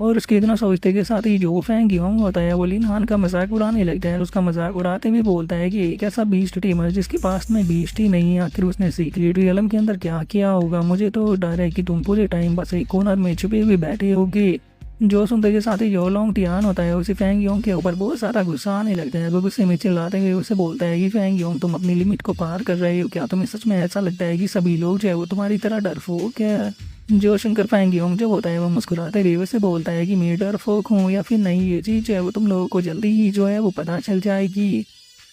और उसके इतना सोचते के साथ ही जो फैंग योंग होता है वो लिन हान का मजाक उड़ाने लगता है। उसका मजाक उड़ाते हुए बोलता है कि एक ऐसा बीस्ट टीमर जिसके पास में बीस्ट ही नहीं है, आखिर उसने सीक्रेट रियलम के अंदर क्या किया होगा, मुझे तो डर है कि तुम पूरे टाइम बस एक कोनर में छुपे हुए बैठे होगे। जो सुनते के साथ ही जो लॉन्ग टियान होता है उसे फैंग योंग के ऊपर बहुत सारा गुस्सा आने लगता है। वो गुस्से में चिल्लाते हुए उसे बोलता है कि फैंग योंग तुम अपनी लिमिट को पार कर रहे हो, क्या तुम्हें सच में ऐसा लगता है कि सभी लोग जो है वो तुम्हारी तरह डरपोक है। जो शंकर फैंग योंग जो होता है वो मुस्कुराते हुए उसे बोलता है कि मैं डरपोक हूँ या फिर नहीं, ये चीज़ जो है वो तुम लोगों को जल्दी ही जो है वो पता चल जाएगी।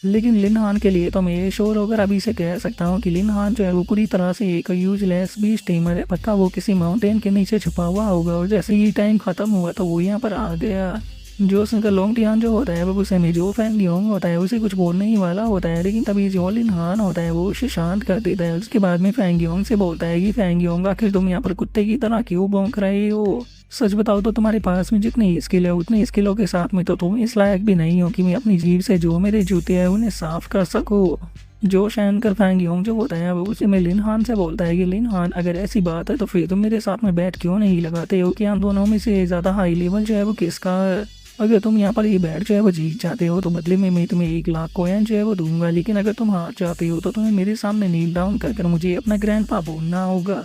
लेकिन लिन हान के लिए तो मैं ये श्योर होकर अभी से कह सकता हूँ कि लिन हान जो है वो पूरी तरह से एक यूजलेस बीस्ट टीमर है। पक्का वो किसी माउंटेन के नीचे छुपा हुआ होगा और जैसे ही टाइम खत्म हुआ तो वो यहाँ पर आ गया। जो सुनकर लॉन्ग टियान जो होता है वो उसे में जो फैंग योंग होता है उसे कुछ बोलने ही वाला होता है, लेकिन तभी जो लिन हान होता है वो उसे शांत कर देता है। उसके बाद में फैंग योंग से बोलता है कि फैंग योंग आखिर तुम यहाँ पर कुत्ते की तरह क्यों भौंक रहे हो, सच बताओ तो तुम्हारे पास में जितनी स्किल है उतनी स्किलों के साथ में तो तुम इस लायक भी नहीं हो कि मैं अपनी जीभ से जो मेरे जूते हैं उन्हें साफ कर सकूँ। जो शैनकर फैंग योंग जो होता है वो उसे में लिन हान से बोलता है कि लिन हान अगर ऐसी बात है तो फिर तुम मेरे साथ में बैठ क्यों नहीं लगाते हो कि हम दोनों में से ज़्यादा हाई लेवल जो है वो किसका है। अगर तुम यहाँ पर ये बैठ जो है वो जीत चाहते हो तो बदले में मैं तुम्हें 1 लाख कॉइन जो है वो दूंगा, लेकिन अगर तुम हार चाहते हो तो तुम्हें मेरे सामने नील डाउन कर मुझे अपना ग्रैंडपा बोलना होगा।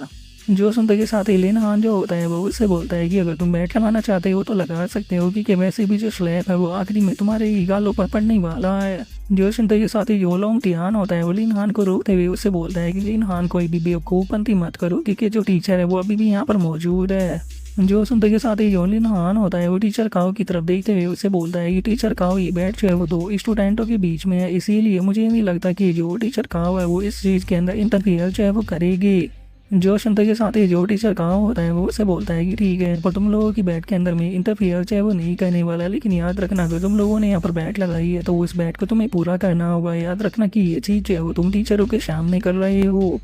जो सुनते के साथ ही लिन हान जो होता है वो उससे बोलता है कि अगर तुम बैट लगाना चाहते हो तो लगा सकते हो क्योंकि वैसे भी जो स्लैब है वो आखिरी में तुम्हारे गालों पर पड़ने वाला है। जो सुनते के साथ ही जो लॉन्ग टियान होता है वो लिन हान को रोकते हुए उससे बोलता है कि लिन हान कोई भी बेवकूफ़पंती मत करो क्योंकि जो टीचर है वो अभी भी यहाँ पर मौजूद है। जो सुनते के साथ ही जो लिन हान होता है वो टीचर काओ की तरफ देखते हुए उससे बोलता है कि टीचर काओ ये बैट जो है वो 2 स्टूडेंटों के बीच में है, इसीलिए मुझे नहीं लगता कि जो टीचर काओ है वो इस चीज़ के अंदर इंटरफियर जो है वो करेगी। जो सुनते के साथ ही जो टीचर काओ होता है वो उससे बोलता है कि ठीक है पर तुम लोगों की बैट के अंदर में इंटरफियर जो है वो नहीं करने वाला, लेकिन याद रखना अगर तुम लोगों ने यहाँ पर बैट लगाई है तो उस बैट को तुम्हें पूरा करना होगा। याद रखना कि ये चीज़ जो है वो तुम टीचरों के सामने कर रहे हो।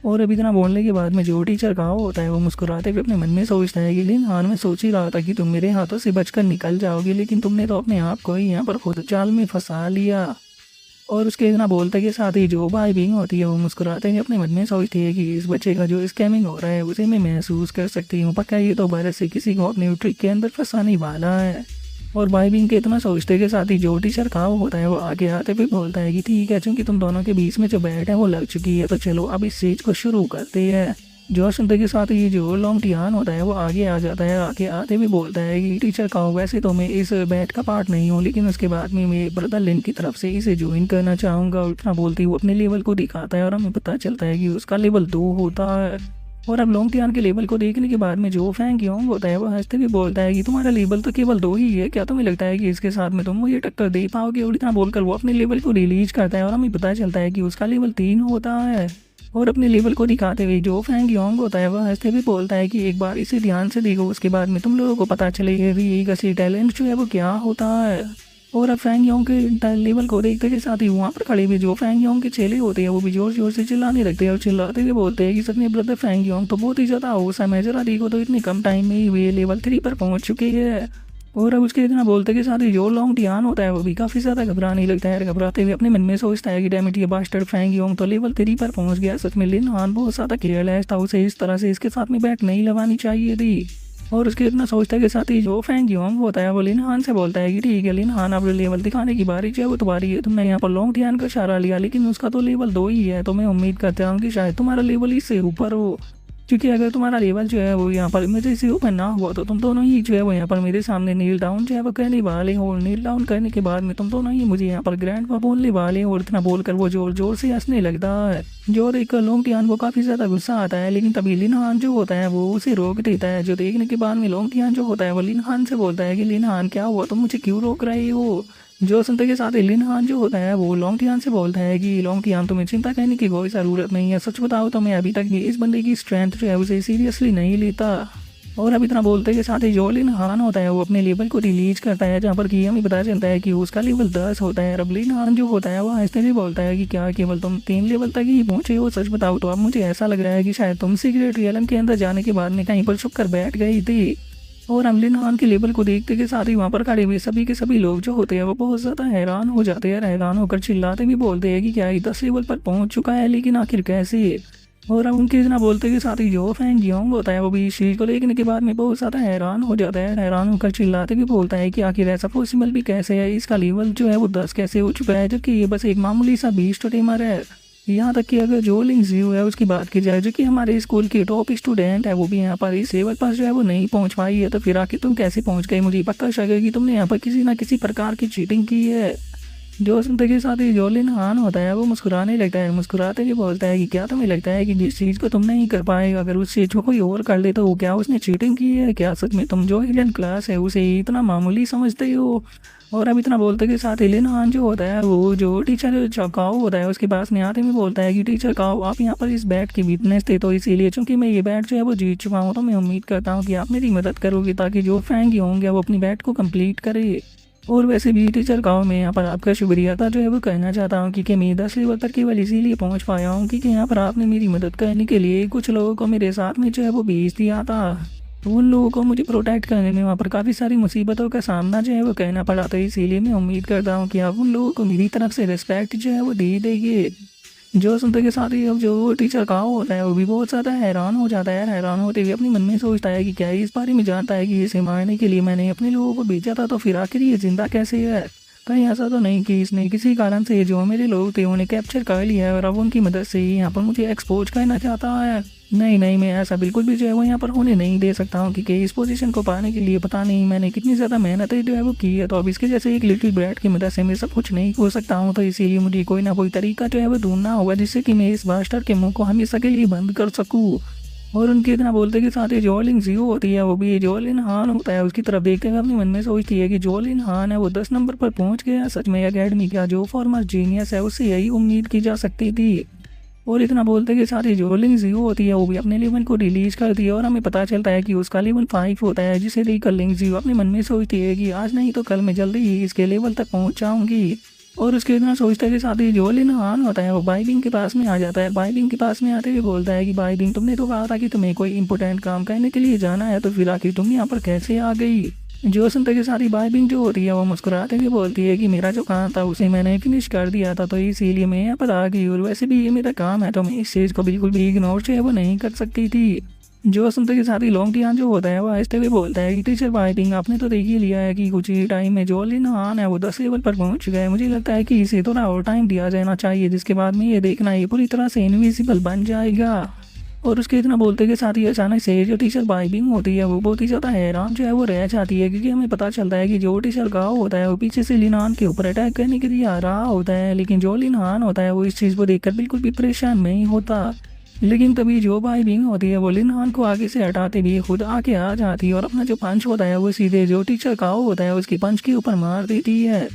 और अभी इतना बोलने के बाद में जो टीचर काओ होता है वो मुस्कुराते हुए अपने मन में सोचता है कि लिन हान में सोच ही रहा था कि तुम मेरे हाथों से बचकर निकल जाओगे, लेकिन तुमने तो अपने आप को ही यहाँ पर खुद जाल में फंसा लिया। और उसके इतना बोलते के साथ ही जो भाई बींग होती है वो मुस्कुराते हुए अपने मन में सोचती है कि इस बच्चे का जो स्कैमिंग हो रहा है उसे मैं महसूस कर सकती हूँ, पक्का ये तो भारत से किसी को अपने ट्रिक के अंदर फंसाने वाला है। और भाई बींग के इतना सोचते के साथ ही जो टीचर काओ होता है वो आगे आते हुए बोलता है कि ठीक है चूंकि तुम दोनों के बीच में जो बैट है वो लग चुकी है तो चलो अब इस चीज को शुरू करते हैं। जो सुनते के साथ ही जो लॉन्ग टियान होता है वो आगे आ जाता है। आगे आते हुए बोलता है कि टीचर काओ वैसे तो मैं इस बैट का पार्ट नहीं हूँ, लेकिन उसके बाद में मैं ब्रदर लिन की तरफ से इसे ज्वाइन करना चाहूँगा। और इतना बोलते ही वो अपने लेवल को दिखाता है और हमें पता चलता है कि उसका लेवल 2 होता है। और अब लॉन्ग टियान के लेवल को देखने के बाद में जो फैंग योंग होता है वो हंसते हुए बोलता है कि तुम्हारा लेवल तो केवल 2 ही है, क्या तुम्हें लगता है कि इसके साथ में तुम मुझे टक्कर दे पाओगे। और इतना बोलकर वो अपने लेवल को रिलीज करता है और हमें पता चलता है कि उसका लेवल 3 होता है। और अपने लेवल को दिखाते हुए जो फैंग योंग होता है वह हंसते हुए बोलता है कि एक बार इसे ध्यान से देखो, उसके बाद में तुम लोगों को पता चलेगा कि एक असली टैलेंट जो है वो क्या होता है। और अब फैंग योंग के लेवल को देखते के साथ ही वहाँ पर खड़े हुए जो फैंग योंग के चेले होते हैं वो भी जोर जोर से चिल्लाने लगते हैं और चिल्लाते हुए बोलते हैं कि सच में ब्रदर फैंग योंग तो बहुत ही ज़्यादा औसम है, जरा देखो तो इतने कम टाइम में ही वे लेवल 3 पर पहुँच चुके हैं। और अब उसके इतना बोलते के साथ ही जो लॉन्ग टियान होता है वो भी काफ़ी ज़्यादा घबराने लगता है। घबराते हुए अपने मन में सोचता है कि डैम इट ये बास्टर्ड फ्रैंक योंग तो लेवल 3 पर पहुंच गया। सच में लिन हान बहुत ज़्यादा केयरलेस था, उसे इस तरह से इसके साथ में बैट नहीं लगानी चाहिए थी। और उसके इतना सोचता है के साथ ही जो फैंग योंग होता है वो लिन हान से बोलता है कि ठीक है लिन हान, अब लेवल दिखाने की बारी जो है वो तुम्हारी है। तुमने यहाँ पर लॉन्ग टियान का इशारा लिया लेकिन उसका तो लेवल 2 ही है, तो मैं उम्मीद करता हूँ कि शायद तुम्हारा लेवल इससे ऊपर हो, क्योंकि अगर तुम्हारा लेवल जो है वो यहाँ पर मेरे से ऊपर ना हुआ तो तुम दोनों ही जो है वो यहाँ पर मेरे सामने नील डाउन जो है वो करने वाले हो। और नील डाउन करने के बाद में तुम दोनों ही मुझे यहाँ पर ग्रैंड पा बोलने वाले हो। और इतना बोलकर वो जोर जोर से हंसने लगता है। जो देखकर लोंग टियान को काफ़ी ज़्यादा गुस्सा आता है, लेकिन तभी लिन हान जो होता है वो उसे रोक देता है। जो देखने के बाद में लोंग टियान जो होता है वो लिन हान से बोलता है कि लिन हान क्या हुआ, तुम मुझे क्यों रोक रहे हो। जो सुनते के साथ लिन हान जो होता है वो लॉन्ग टियान से बोलता है कि लॉन्ग टियान तुम्हें चिंता करने की कोई ज़रूरत नहीं है। सच बताओ तो मैं अभी तक इस बंदे की स्ट्रेंथ जो है उसे सीरियसली नहीं लेता। और अब इतना बोलते के साथ ही जो लिन हान होता है वो अपने लेवल को रिलीज करता है, जहाँ पर कि हमें पता चलता है कि उसका लेवल 10 होता है। अब लिन हान जो होता है वो ऐसे भी बोलता है कि क्या केवल तुम 3 लेवल तक ही पहुंचे हो। सच बताओ तो अब मुझे ऐसा लग रहा है कि शायद तुम सीक्रेट रियलम के अंदर जाने के बाद में कहीं पर छुप कर बैठ गई थी। और हम लिन हान के लेवल को देखते के साथ ही वहाँ पर खड़े हुए सभी के सभी लोग जो होते हैं वो बहुत ज़्यादा हैरान हो जाते हैं। हैरान होकर चिल्लाते भी बोलते हैं कि क्या ये 10 लेवल पर पहुँच चुका है, लेकिन आखिर कैसे। और अब उनके इतना बोलते के साथ ही जो फैंग योंग होता है वो भी इस चीज़ को देखने के बाद में बहुत ज़्यादा हैरान हो जाता है। हैरान होकर चिल्लाते भी बोलता है कि आखिर ऐसा पॉसिबल भी कैसे है, इसका लेवल जो है वो 10 कैसे हो चुका है, जबकि ये बस एक मामूली सा बीस्ट टेमर है। यहाँ तक कि अगर जो लिंग जियो है उसकी बात की जाए, जो कि हमारे स्कूल की टॉप स्टूडेंट है, वो भी यहाँ पर इस लेवल पर जो है वो नहीं पहुँच पाई है, तो फिर आखिर तुम कैसे पहुँच गए। मुझे पक्का शक है कि तुमने यहाँ पर किसी ना किसी प्रकार की चीटिंग की है। जो सुनते के साथ ही जो लिन हान होता है वो मुस्कुराने लगता है। मुस्कुराते हुए बोलता है कि क्या तुम्हें लगता है कि जिस चीज़ को तुम नहीं कर पाए अगर उस चीज़ को कोई और कर ले तो क्या उसने चीटिंग की है। क्या सच में तुम जो एलियन क्लास है उसे इतना मामूली समझते हो। और अब इतना बोलते के साथ लिन हान जो होता है वो जो टीचर काओ होता है उसके पास में आते में बोलता है कि टीचर काओ, आप यहाँ पर इस बैट की वीकनेस थे, तो इसीलिए चूंकि मैं ये बैट जो है वो जीत चुका हूँ तो मैं उम्मीद करता हूँ कि आप मेरी मदद करोगे ताकि जो फैंग होंगे वो अपनी बैट को कंप्लीट करे। और वैसे भी टीचर गाँव में यहाँ पर आपका शुक्रिया था जो है वो कहना चाहता हूँ, क्योंकि मैं 10 लेवल तक केवल इसीलिए पहुँच पाया हूँ क्योंकि यहाँ पर आपने मेरी मदद करने के लिए कुछ लोगों को मेरे साथ में जो है वो भेज दिया था। तो उन लोगों को मुझे प्रोटेक्ट करने में वहाँ पर काफ़ी सारी मुसीबतों का सामना जो है वो कहना पड़ा, तो इसीलिए मैं उम्मीद करता हूँ कि आप उन लोगों को मेरी तरफ से रिस्पेक्ट जो है वो दे देंगे। जो सुनते के साथ ही अब जो टीचर काओ होता है वो भी बहुत ज़्यादा हैरान हो जाता है। हैरान होते हुए अपने मन में सोचता है कि क्या इस बारे में जानता है कि इसे मारने के लिए मैंने अपने लोगों को भेजा था, तो फिर आखिर ये जिंदा कैसे है। कहीं ऐसा तो नहीं कि इसने किसी कारण से जो मेरे लोग थे उन्हें कैप्चर कर लिया है और अब उनकी मदद से ही यहाँ पर मुझे एक्सपोज करना चाहता है। नहीं नहीं, मैं ऐसा बिल्कुल भी जो है वो यहाँ पर होने नहीं दे सकता हूँ, क्योंकि इस पोजीशन को पाने के लिए पता नहीं मैंने कितनी ज़्यादा मेहनत जो है वो की है। तो अब इसके जैसे एक लिटिल ब्रैट की मदद से मैं सब कुछ नहीं हो सकता हूँ, तो इसीलिए मुझे कोई ना कोई तरीका जो है वो ढूंढना होगा जिससे कि मैं इस बास्टर के मुंह को हमेशा के लिए बंद कर सकूँ। और उनके इतना बोलते के साथ ही जोलिन जियो होती है वो भी जोलिन हान होता है उसकी तरफ देखते हुए अपने मन में सोचती है कि जोलिन हान है वो 10 नंबर पर पहुंच गया। सच में अकेडमी का जो फॉर्मर जीनियस है उससे यही उम्मीद की जा सकती थी। और इतना बोलते के साथ ही जो लिंग जियो होती है वो भी अपने लेवल को रिलीज करती है और हमें पता चलता है कि उसका लेवल 5 होता है, जिसे देखकर लिंग जियो अपने मन में सोचती है कि आज नहीं तो कल मैं जल्दी ही इसके लेवल तक पहुंच जाऊंगी। और उसके इतना सोचते के साथ ही जो लिन हान होता है वो बाइबिंग के पास में आ जाता है। बाइबिंग के पास में आते हुए बोलता है कि बाइबिंग, तुमने तो कहा था कि तुम्हें कोई इंपॉर्टेंट काम करने के लिए जाना है, तो फिर आखिर तुम यहाँ पर कैसे आ गई। जो सुनते के साथ ही बाइबिंग जो होती है वो मुस्कुराते हुए बोलती है कि मेरा जो काम था उसे मैंने फिनिश कर दिया था, तो इसीलिए मैं यहाँ पर आ गई, और वैसे भी ये मेरा काम है तो मैं इस चीज़ को बिल्कुल भी इग्नोर जो है वो नहीं कर सकती थी। जो सुनते के साथ ही लॉन्ग टियान जो होता है वो आहिस्ते हुए बोलता है कि टीचर बाइबिंग, आपने तो देख ही लिया है कि कुछ ही टाइम में जो लिन हान है वो 10 लेवल पर पहुंच चुका है। मुझे लगता है कि इसे थोड़ा और टाइम दिया जाना चाहिए, जिसके बाद में ये देखना ये पूरी तरह से इनविजिबल बन जाएगा। और उसके इतना बोलते के साथ ही अचानक से जो टीचर बाइबिंग होती है वो बहुत ही ज़्यादा हैरान जो है वो रह जाती है, क्योंकि हमें पता चलता है कि जो टीचर गाँव होता है वो पीछे से लिन हान के ऊपर अटैक करने के लिए आ रहा होता है, लेकिन जो लिन हान होता है वो इस चीज़ को देखकर बिल्कुल भी परेशान नहीं होता। लेकिन तभी जो बाइबिंग होती है वो लिन हान को आगे से हटाते हुए खुद आके आ जाती है और अपना जो पंच होता है वो सीधे जो टीचर काओ होता है उसकी पंच के ऊपर मार देती है।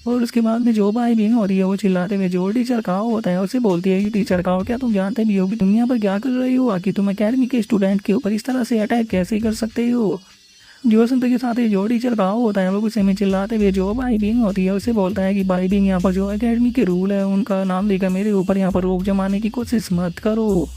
और उसके बाद में जो बाइबिंग होती है वो चिल्लाते हुए जो टीचर काओ होता है उससे बोलती है कि टीचर काओ, क्या तुम जानते भी हो कि तुम यहाँ पर क्या कर रही हो, कि तुम अकेडमी के स्टूडेंट के ऊपर इस तरह से अटैक कैसे कर सकते हो। जो सुनते के साथ ही जो टीचर काओ होता है वो गुस्से में चिल्लाते हुए जो बाइबिंग होती है उससे बोलता है कि बाइबिंग, यहाँ पर जो अकेडमी के रूल है उनका नाम लेकर मेरे ऊपर यहाँ पर रोक जमाने की कोशिश मत करो।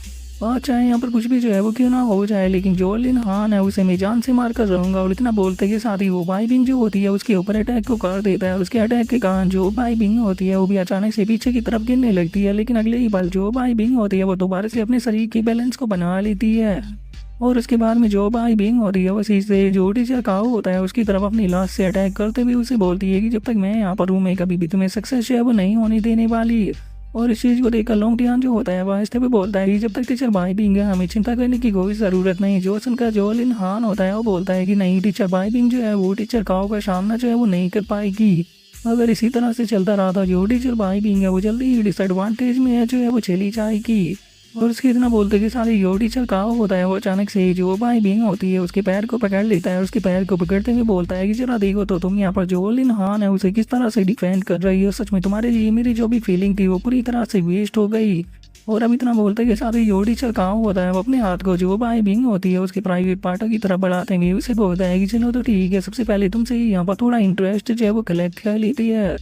और चाहे यहाँ पर कुछ भी जो है वो क्यों ना हो जाए, लेकिन जो लिन हान है उसे मैं जान से मार कर रहूंगा। और इतना बोलते के साथ ही वो बाई बिंग जो होती है उसके ऊपर अटैक को कर देता है। उसके अटैक के कारण जो बाई बिंग होती है वो भी अचानक से पीछे की तरफ गिरने लगती है, लेकिन अगले ही पल जो बाई बिंग होती है वो दोबारा से अपने शरीर के बैलेंस को बना लेती है। और उसके बाद में जो बाई बिंग होती है वो सीधे जो टीचर काओ होता है उसकी तरफ अपनी लाश से अटैक करते हुए उसे बोलती है कि जब तक मैं यहाँ पर हूँ मैं कभी भी तुम्हें सक्सेस जो है वो नहीं होने देने वाली। और इस चीज़ को देखकर लोंग टियान जो होता है वह आहिस्ते पे बोलता है कि जब तक टीचर बाई बिंग है हमें चिंता करने की कोई ज़रूरत नहीं। जो सुनकर जो लिन हान होता है वो बोलता है कि नहीं, टीचर बाई बिंग जो है वो टीचर काओ का सामना जो है वो नहीं कर पाएगी। अगर इसी तरह से चलता रहा था जो टीचर बाई बिंग है वो जल्दी ही डिसएडवांटेज में है जो है वो चली जाएगी। और उसके इतना बोलते कि सारे यो टीचर काओ होता है वो अचानक से जो बाई बिंग होती है उसके पैर को पकड़ लेता है। उसके पैर को पकड़ते हुए बोलता है कि जरा देखो तो तुम यहाँ पर जो लिन हान है उसे किस तरह से डिफेंड कर रही हो। सच में तुम्हारे लिए मेरी जो भी फीलिंग थी वो पूरी तरह से वेस्ट हो गई। और अब इतना बोलते कि सारे यो टीचर काओ होता है वो अपने हाथ को जो बाई बिंग होती है उसके प्राइवेट पार्टों की तरफ बढ़ाते हुए उसे बोलता है कि चलो तो ठीक है, सबसे पहले तुमसे यहाँ पर थोड़ा इंटरेस्ट जो है वो कलेक्ट कर लेती है।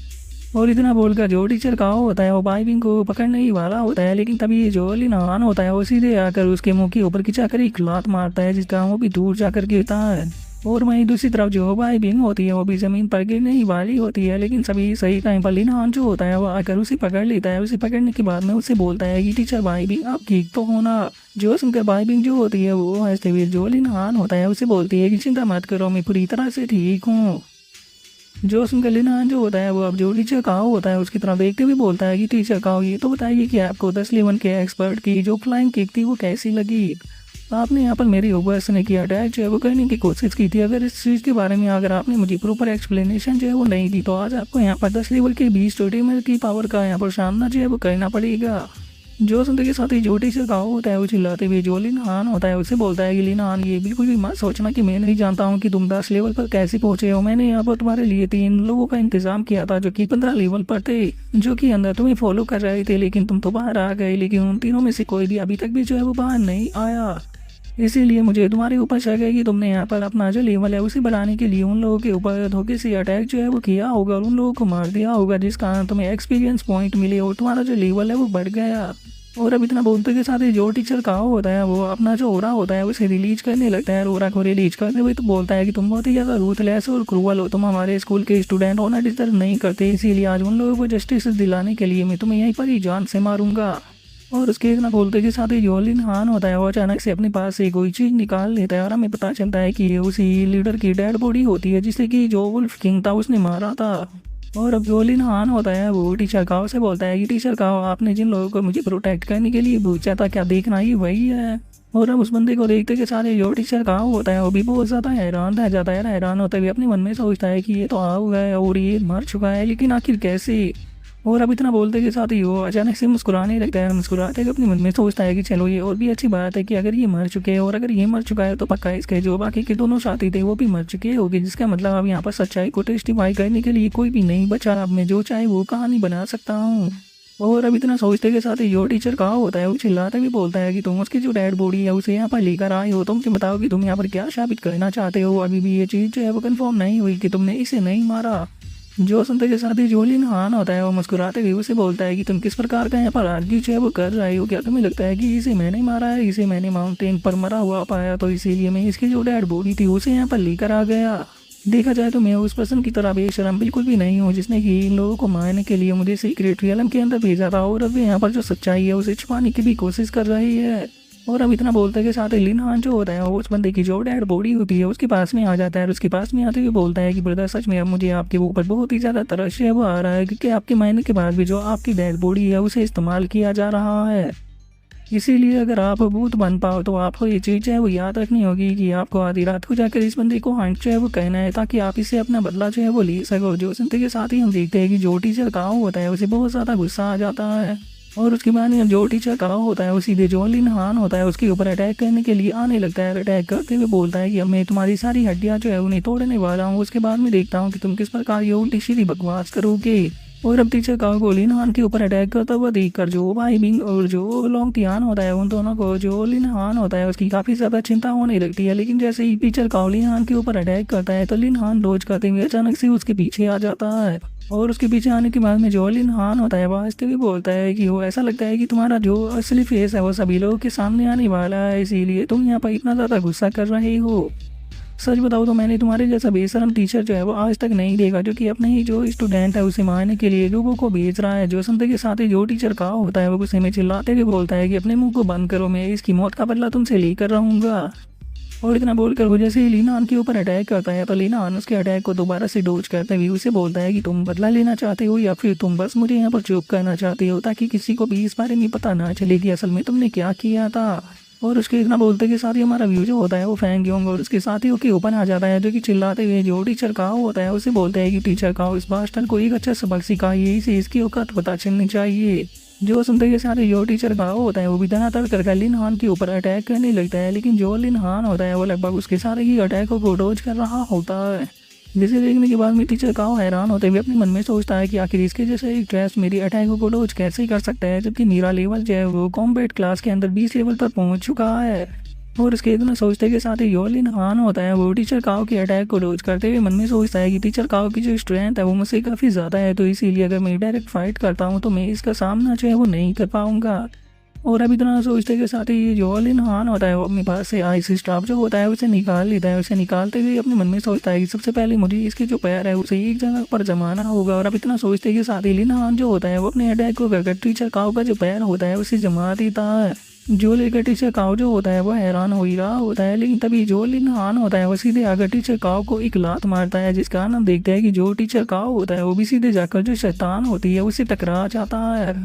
और इतना बोलकर जो टीचर काओ होता है वो बाई बिंग को पकड़ने ही वाला होता है, लेकिन तभी जो लिन हान होता है वो सीधे आकर उसके मुंह के ऊपर खिंचा कर एक लात मारता है जिसका मुंह भी दूर जाकर गिरता है। और वहीं दूसरी तरफ जो बाई बिंग होती है वो भी जमीन पर गिरने ही वाली होती है, लेकिन सभी सही टाइम पर लिन हान जो होता है वो आकर उसे पकड़ लेता है। उसे पकड़ने के बाद में उससे बोलता है कि टीचर बाई बिंग आप ठीक तो होना। जो सुनकर बाई बिंग जो होती है वो हंसते हुए जो लिन हान होता है उसे बोलती है कि चिंता मत करो, मैं पूरी तरह से ठीक हूँ। जो सुनकर लिन हान जो होता है वो अब जो टीचर काओ होता है उसकी तरफ देखते हुए बोलता है कि टीचर काओ ये तो बताइए कि आपको 10 लेवल के एक्सपर्ट की जो फ्लाइंग किक थी वो कैसी लगी। आपने यहाँ पर मेरी ऊपर से की अटैक जो है वो करने की कोशिश की थी। अगर इस चीज़ के बारे में अगर आपने मुझे प्रॉपर एक्सप्लेनेशन जो है वो नहीं दी तो आज आपको यहाँ पर 10 लेवल के 20 टोटेमल की पावर का यहाँ पर सामना जो है वो करना पड़ेगा। जो सुनते के साथ ही जो टीचर काओ होता है वो चिल्लाते हुए जो लिन हान होता है उसे बोलता है कि लिन हान ये बिल्कुल भी मत सोचना कि मैं नहीं जानता हूँ कि तुम 10 लेवल पर कैसे पहुंचे हो। मैंने यहाँ पर तुम्हारे लिए 3 लोगों का इंतजाम किया था जो कि 15 लेवल पर थे, जो कि अंदर तुम्हें फॉलो कर रहे थे, लेकिन तुम तो बाहर आ गए। लेकिन उन तीनों में से कोई भी अभी तक भी जो है वो बाहर नहीं आया। इसीलिए मुझे तुम्हारे ऊपर शक है कि तुमने यहाँ पर अपना जो लेवल है उसे बढ़ाने के लिए उन लोगों के ऊपर धोखे से अटैक जो है वो किया होगा और उन लोगों को मार दिया होगा, जिस कारण तुम्हें एक्सपीरियंस पॉइंट मिले और तुम्हारा जो लेवल है वो बढ़ गया। और अब इतना बोलते के साथ ही जो टीचर काओ होता है वो अपना जो ओरा होता है उसे रिलीज करने लगता है। ओरा को रिलीज करते हुए तो बोलता है कि तुम बहुत ही ज़्यादा रूथलेस और क्रूअल हो, तुम हमारे स्कूल के स्टूडेंट होना डिजर्व नहीं करते, इसीलिए आज उन लोगों को जस्टिस दिलाने के लिए मैं तुम्हें यहीं पर ही जान से मारूंगा। और उसके इतना बोलते के साथ ही जो लिन हान होता है वो अचानक से अपने पास से कोई चीज़ निकाल लेता है और हमें पता चलता है कि ये उसी लीडर की डेड बॉडी होती है जिसे कि जो वुल्फ किंग था उसने मारा था। और अब जो लिन हान होता है वो टीचर काओ से बोलता है कि टीचर काओ आपने जिन लोगों को मुझे प्रोटेक्ट करने के लिए पूछा था क्या देखना ही वही है। और अब उस बंदे को देखते के सारे जो टीचर काओ होता है वो भी बहुत ज़्यादा हैरान रह जाता है। हैरान होते हुए अपने मन में सोचता है कि ये तो आ हुआ है और ये मर चुका है, लेकिन आखिर कैसे। और अब इतना बोलते के साथ ही वो अचानक से मुस्कुराने लगता है। मुस्कुराते हुए अपने मन में सोचता है कि चलो ये और भी अच्छी बात है कि अगर ये मर चुके हैं और अगर ये मर चुका है तो पक्का इसके जो बाकी के दोनों साथी थे वो भी मर चुके होंगे, जिसका मतलब अब यहाँ पर सच्चाई को टेस्टिफाई करने के लिए कोई भी नहीं बचा। अब मैं जो चाहे वो कहानी बना सकता हूँ। और अब इतना सोचते के साथ ही जो टीचर कहाँ होता है वो चिल्लाते भी बोलता है कि तुम उसकी जो डेड बॉडी है उसे यहाँ पर लेकर आए हो, तुम बताओ कि तुम यहाँ पर क्या साबित करना चाहते हो। अभी भी ये चीज़ जो है वो कंफर्म नहीं हुई कि तुमने इसे नहीं मारा। जो सुनते के साथ ही जो लिन हान होता है वो मुस्कुराते हुए उसे बोलता है कि तुम किस प्रकार का यहाँ पर आर्ग्यू जो है वो कर रहे हो। क्या तुम्हें लगता है कि इसे मैंने मारा है? इसे मैंने माउंटेन पर मरा हुआ पाया तो इसीलिए मैं इसकी जो डेड बॉडी थी उसे यहाँ पर लेकर आ गया। देखा जाए तो मैं उस पर्सन की तरह बेशरम बिल्कुल भी नहीं हूँ जिसने कि इन लोगों को मारने के लिए मुझे सीक्रेट रियलम के अंदर भेजा था, और अब यहाँ पर जो सच्चाई है उसे छुपाने की भी कोशिश कर रही है। और अब इतना बोलते के साथ ही लिन हान जो होता है वो उस बंदे की जो डेड बॉडी होती है उसके पास में आ जाता है और उसके पास में आते हुए बोलता है कि ब्रदर सच में अब मुझे आपके ऊपर बहुत ही ज़्यादा तरस है वो आ रहा है, क्योंकि आपके मायने के बाद भी जो आपकी डेड बॉडी है उसे इस्तेमाल किया जा रहा है। इसीलिए अगर आप भूत बन पाओ तो आपको ये चीज़ है वो याद रखनी होगी कि आपको आधी रात को जाकर इस बंदे को हंट जो है वो कहना है, ताकि आप इससे अपना बदला जो है वो ले सको। जो सुनते के साथ ही हम देखते हैं कि जो टीचर कहाँ होता है उसे बहुत ज़्यादा गुस्सा आ जाता है, और उसके बाद जो टीचर कहाँ होता है वो सीधे जो लिन हान होता है उसके ऊपर अटैक करने के लिए आने लगता है। अटैक करते हुए बोलता है कि अब मैं तुम्हारी सारी हड्डियाँ जो है उन्हें तोड़ने वाला हूँ, उसके बाद में देखता हूँ कि तुम किस प्रकार ये उल्टी सीधी बकवास करोगे। और अब टीचर काओ को लिन हान के ऊपर अटैक करता हुआ देखकर जो भाई बिंग और जो लोंग तियान होता है उन दोनों को जो लिन हान होता है उसकी काफ़ी ज़्यादा चिंता होने लगती है। लेकिन जैसे ही टीचर काओ लिन हान के ऊपर अटैक करता है तो लिन हान डोज करते हुए अचानक से उसके पीछे आ जाता है। और उसके पीछे आने के बाद में जो लिन हान होता है वो हंसते हुए बोलता है कि वो ऐसा लगता है कि तुम्हारा जो असली फेस है वो सभी लोगों के सामने आने वाला है, इसीलिए तुम यहाँ पर इतना ज़्यादा गुस्सा कर रहे हो। सच बताओ तो मैंने तुम्हारे जैसा बेशरम टीचर जो है वो आज तक नहीं देखा, जो कि अपने ही जो स्टूडेंट है उसे मारने के लिए लोगों को भेज रहा है। जो सुनते के साथ ही जो टीचर का होता है वो गुस्से में चिल्लाते हुए बोलता है कि अपने मुंह को बंद करो, मैं इसकी मौत का बदला तुमसे लेकर रहूंगा। और इतना बोलकर वो जैसे ही लीना के ऊपर अटैक करता है तो लीना उसके अटैक को दोबारा से डोज करते हुए उसे बोलता है कि तुम बदला लेना चाहते हो या फिर तुम बस मुझे यहाँ पर चुप करना चाहते हो ताकि किसी को भी इस बारे में पता ना चले कि असल में तुमने क्या किया था। और उसके इतना बोलते के साथ ही हमारा व्यू जो होता है वो फैंग योंग और उसके साथियों के ऊपर आ जाता है, जो कि चिल्लाते हुए जो टीचर का होता है उसे बोलते हैं कि टीचर का इस बास्टर को एक अच्छा सबक सिखाइए, इसे इसकी औकात पता चलनी चाहिए। जो सुनते के साथ जो टीचर का होता है वो भी धनाधड़ कर लिन हान के ऊपर अटैक करने लगता है। लेकिन जो लिन हान होता है वो लगभग उसके सारे ही अटैकों को डोज कर रहा होता है। जिसे देखने के बाद में टीचर काओ हैरान होते हुए अपने मन में सोचता है कि आखिर इसके जैसे एक ड्रेस मेरी अटैकों को डोज कैसे कर सकता है, जबकि मेरा लेवल जो है वो कॉम्बैट क्लास के अंदर 20 लेवल पर पहुंच चुका है। और उसके इतना सोचते के साथ ही योलिन हान होता है वो टीचर काओ के अटैक को डोज करते हुए मन में सोचता है कि टीचर काओ की जो स्ट्रेंथ है वो मुझसे काफ़ी ज़्यादा है, तो इसीलिए अगर मैं डायरेक्ट फाइट करता हूँ तो मैं इसका सामना जो है वो नहीं कर पाऊंगा। और अब इतना सोचते के साथ ही ये जो लिन हान होता है वो अपने पास से आइस स्टाफ जो होता है उसे निकाल लेता है। उसे निकालते हुए अपने मन में सोचता है कि सबसे पहले मुझे इसके जो पैर है उसे एक जगह पर जमाना होगा। और अब इतना सोचते के साथ ही लिन हान जो होता है वो अपने अटैक को करके टीचर काओ का जो पैर होता है उसे जमा देता है। जो लेकर टीचर काओ जो होता है वो हैरान हो ही रहा होता है, लेकिन तभी जो लिन हान होता है वो सीधे आकर टीचर काओ को एक लात मारता है, जिसका हम देखते हैं कि जो टीचर काओ होता है वो भी सीधे जाकर जो शैतान होती है उससे टकरा जाता है।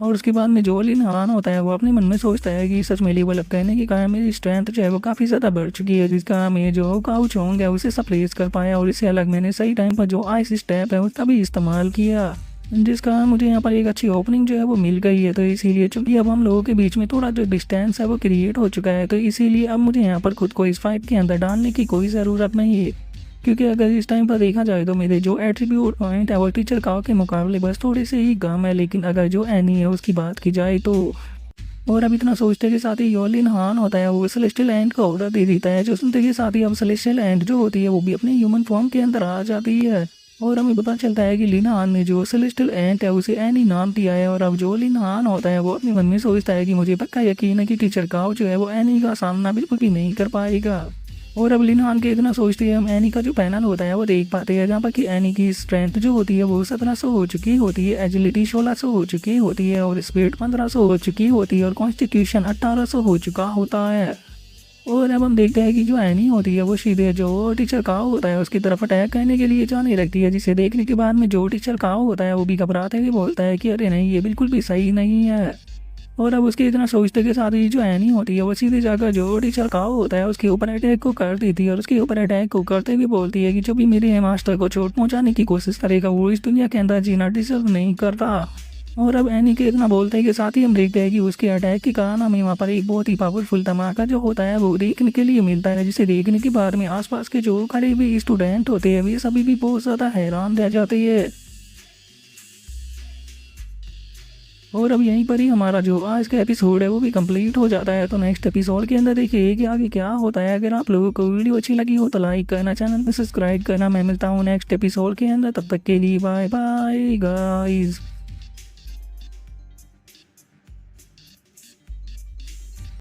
और उसके बाद में जो लिन हान होता है वो अपने मन में सोचता है कि सच में लेवल अप करने के कारण मेरी स्ट्रेंथ जो है वो काफ़ी ज़्यादा बढ़ चुकी है, जिसका मैं जो काउ चोंग है उसे सप्रेस कर पाया। और इससे अलग मैंने सही टाइम पर जो आइस स्टेप है उसका भी इस्तेमाल किया, जिसका मुझे यहाँ पर एक अच्छी ओपनिंग जो है वो मिल गई है। तो इसीलिए चूंकि अब हम लोगों के बीच में थोड़ा जो डिस्टेंस है वो क्रिएट हो चुका है, तो इसीलिए अब मुझे यहाँ पर खुद को इस फाइट के अंदर डालने की कोई ज़रूरत नहीं है। क्योंकि अगर इस टाइम पर देखा जाए तो मेरे जो एट्रीब्यूट पॉइंट है वो टीचर काओ के मुकाबले बस थोड़े से ही कम है। लेकिन अगर जो एनी है उसकी बात की जाए तो और अब इतना सोचते के साथ ही योलिन हान होता है वो सेलेस्टियल एंड का ऑर्डर दे देता है। जो सुनते के साथ ही अब सेलेस्टियल एंड जो होती है वो भी अपने ह्यूमन फॉर्म के अंदर आ जाती है। और हमें पता चलता है कि लिन हान ने जो सेलेस्टियल एंट है उसे एनी नाम दिया है। और अब जो लिन हान होता है वो अपने मन में सोचता है कि मुझे पक्का यकीन है कि टीचर काओ जो है वो एनी का सामना बिल्कुल भी नहीं कर पाएगा। और अब लिन हान के इतना सोचते हैं हम एनी का जो पैनल होता है वो देख पाते हैं, जहाँ पर कि एनी की स्ट्रेंथ जो होती है वो 1700 हो चुकी होती है, एजिलिटी 1600 हो चुकी होती है, और स्पीड 1500 हो चुकी होती है, और कॉन्स्टिट्यूशन 1800 हो चुका होता है। और अब हम देखते हैं कि जो एनी होती है वो सीधे जो टीचर काओ होता है उसकी तरफ अटैक करने के लिए जाने लगती है, जिसे देखने के बाद में जो टीचर काओ होता है वो भी घबराते हुए बोलता है कि अरे नहीं, ये बिल्कुल भी सही नहीं है। और अब उसके इतना सोचते के साथ ही जो एनी होती है वो सीधे जाकर जो टीचर काओ होता है उसके ऊपर अटैक को कर देती है। और उसके ऊपर अटैक को करते हुए बोलती है कि जो भी मेरे मास्टर को चोट पहुंचाने की कोशिश करेगा वो इस दुनिया के अंदर जीना डिजर्व नहीं करता। और अब एनी के इतना बोलते हैं कि साथ ही हम देखते हैं कि उसके अटैक के कारण हमें वहाँ पर एक बहुत ही पावरफुल धमाका जो होता है वो देखने के लिए मिलता है, जिसे देखने के बाद में आसपास के जो खड़े हुए स्टूडेंट होते हैं वे सभी भी बहुत ज़्यादा हैरान रह जाते हैं। और अब यहीं पर ही हमारा जो आज का एपिसोड है वो भी कंप्लीट हो जाता है। तो नेक्स्ट एपिसोड के अंदर देखिए कि आगे क्या होता है। अगर आप लोगों को वीडियो अच्छी लगी हो तो लाइक करना, चैनल में सब्सक्राइब करना। मैं मिलता हूँ नेक्स्ट एपिसोड के अंदर, तब तक के लिए बाय बाय गाइस।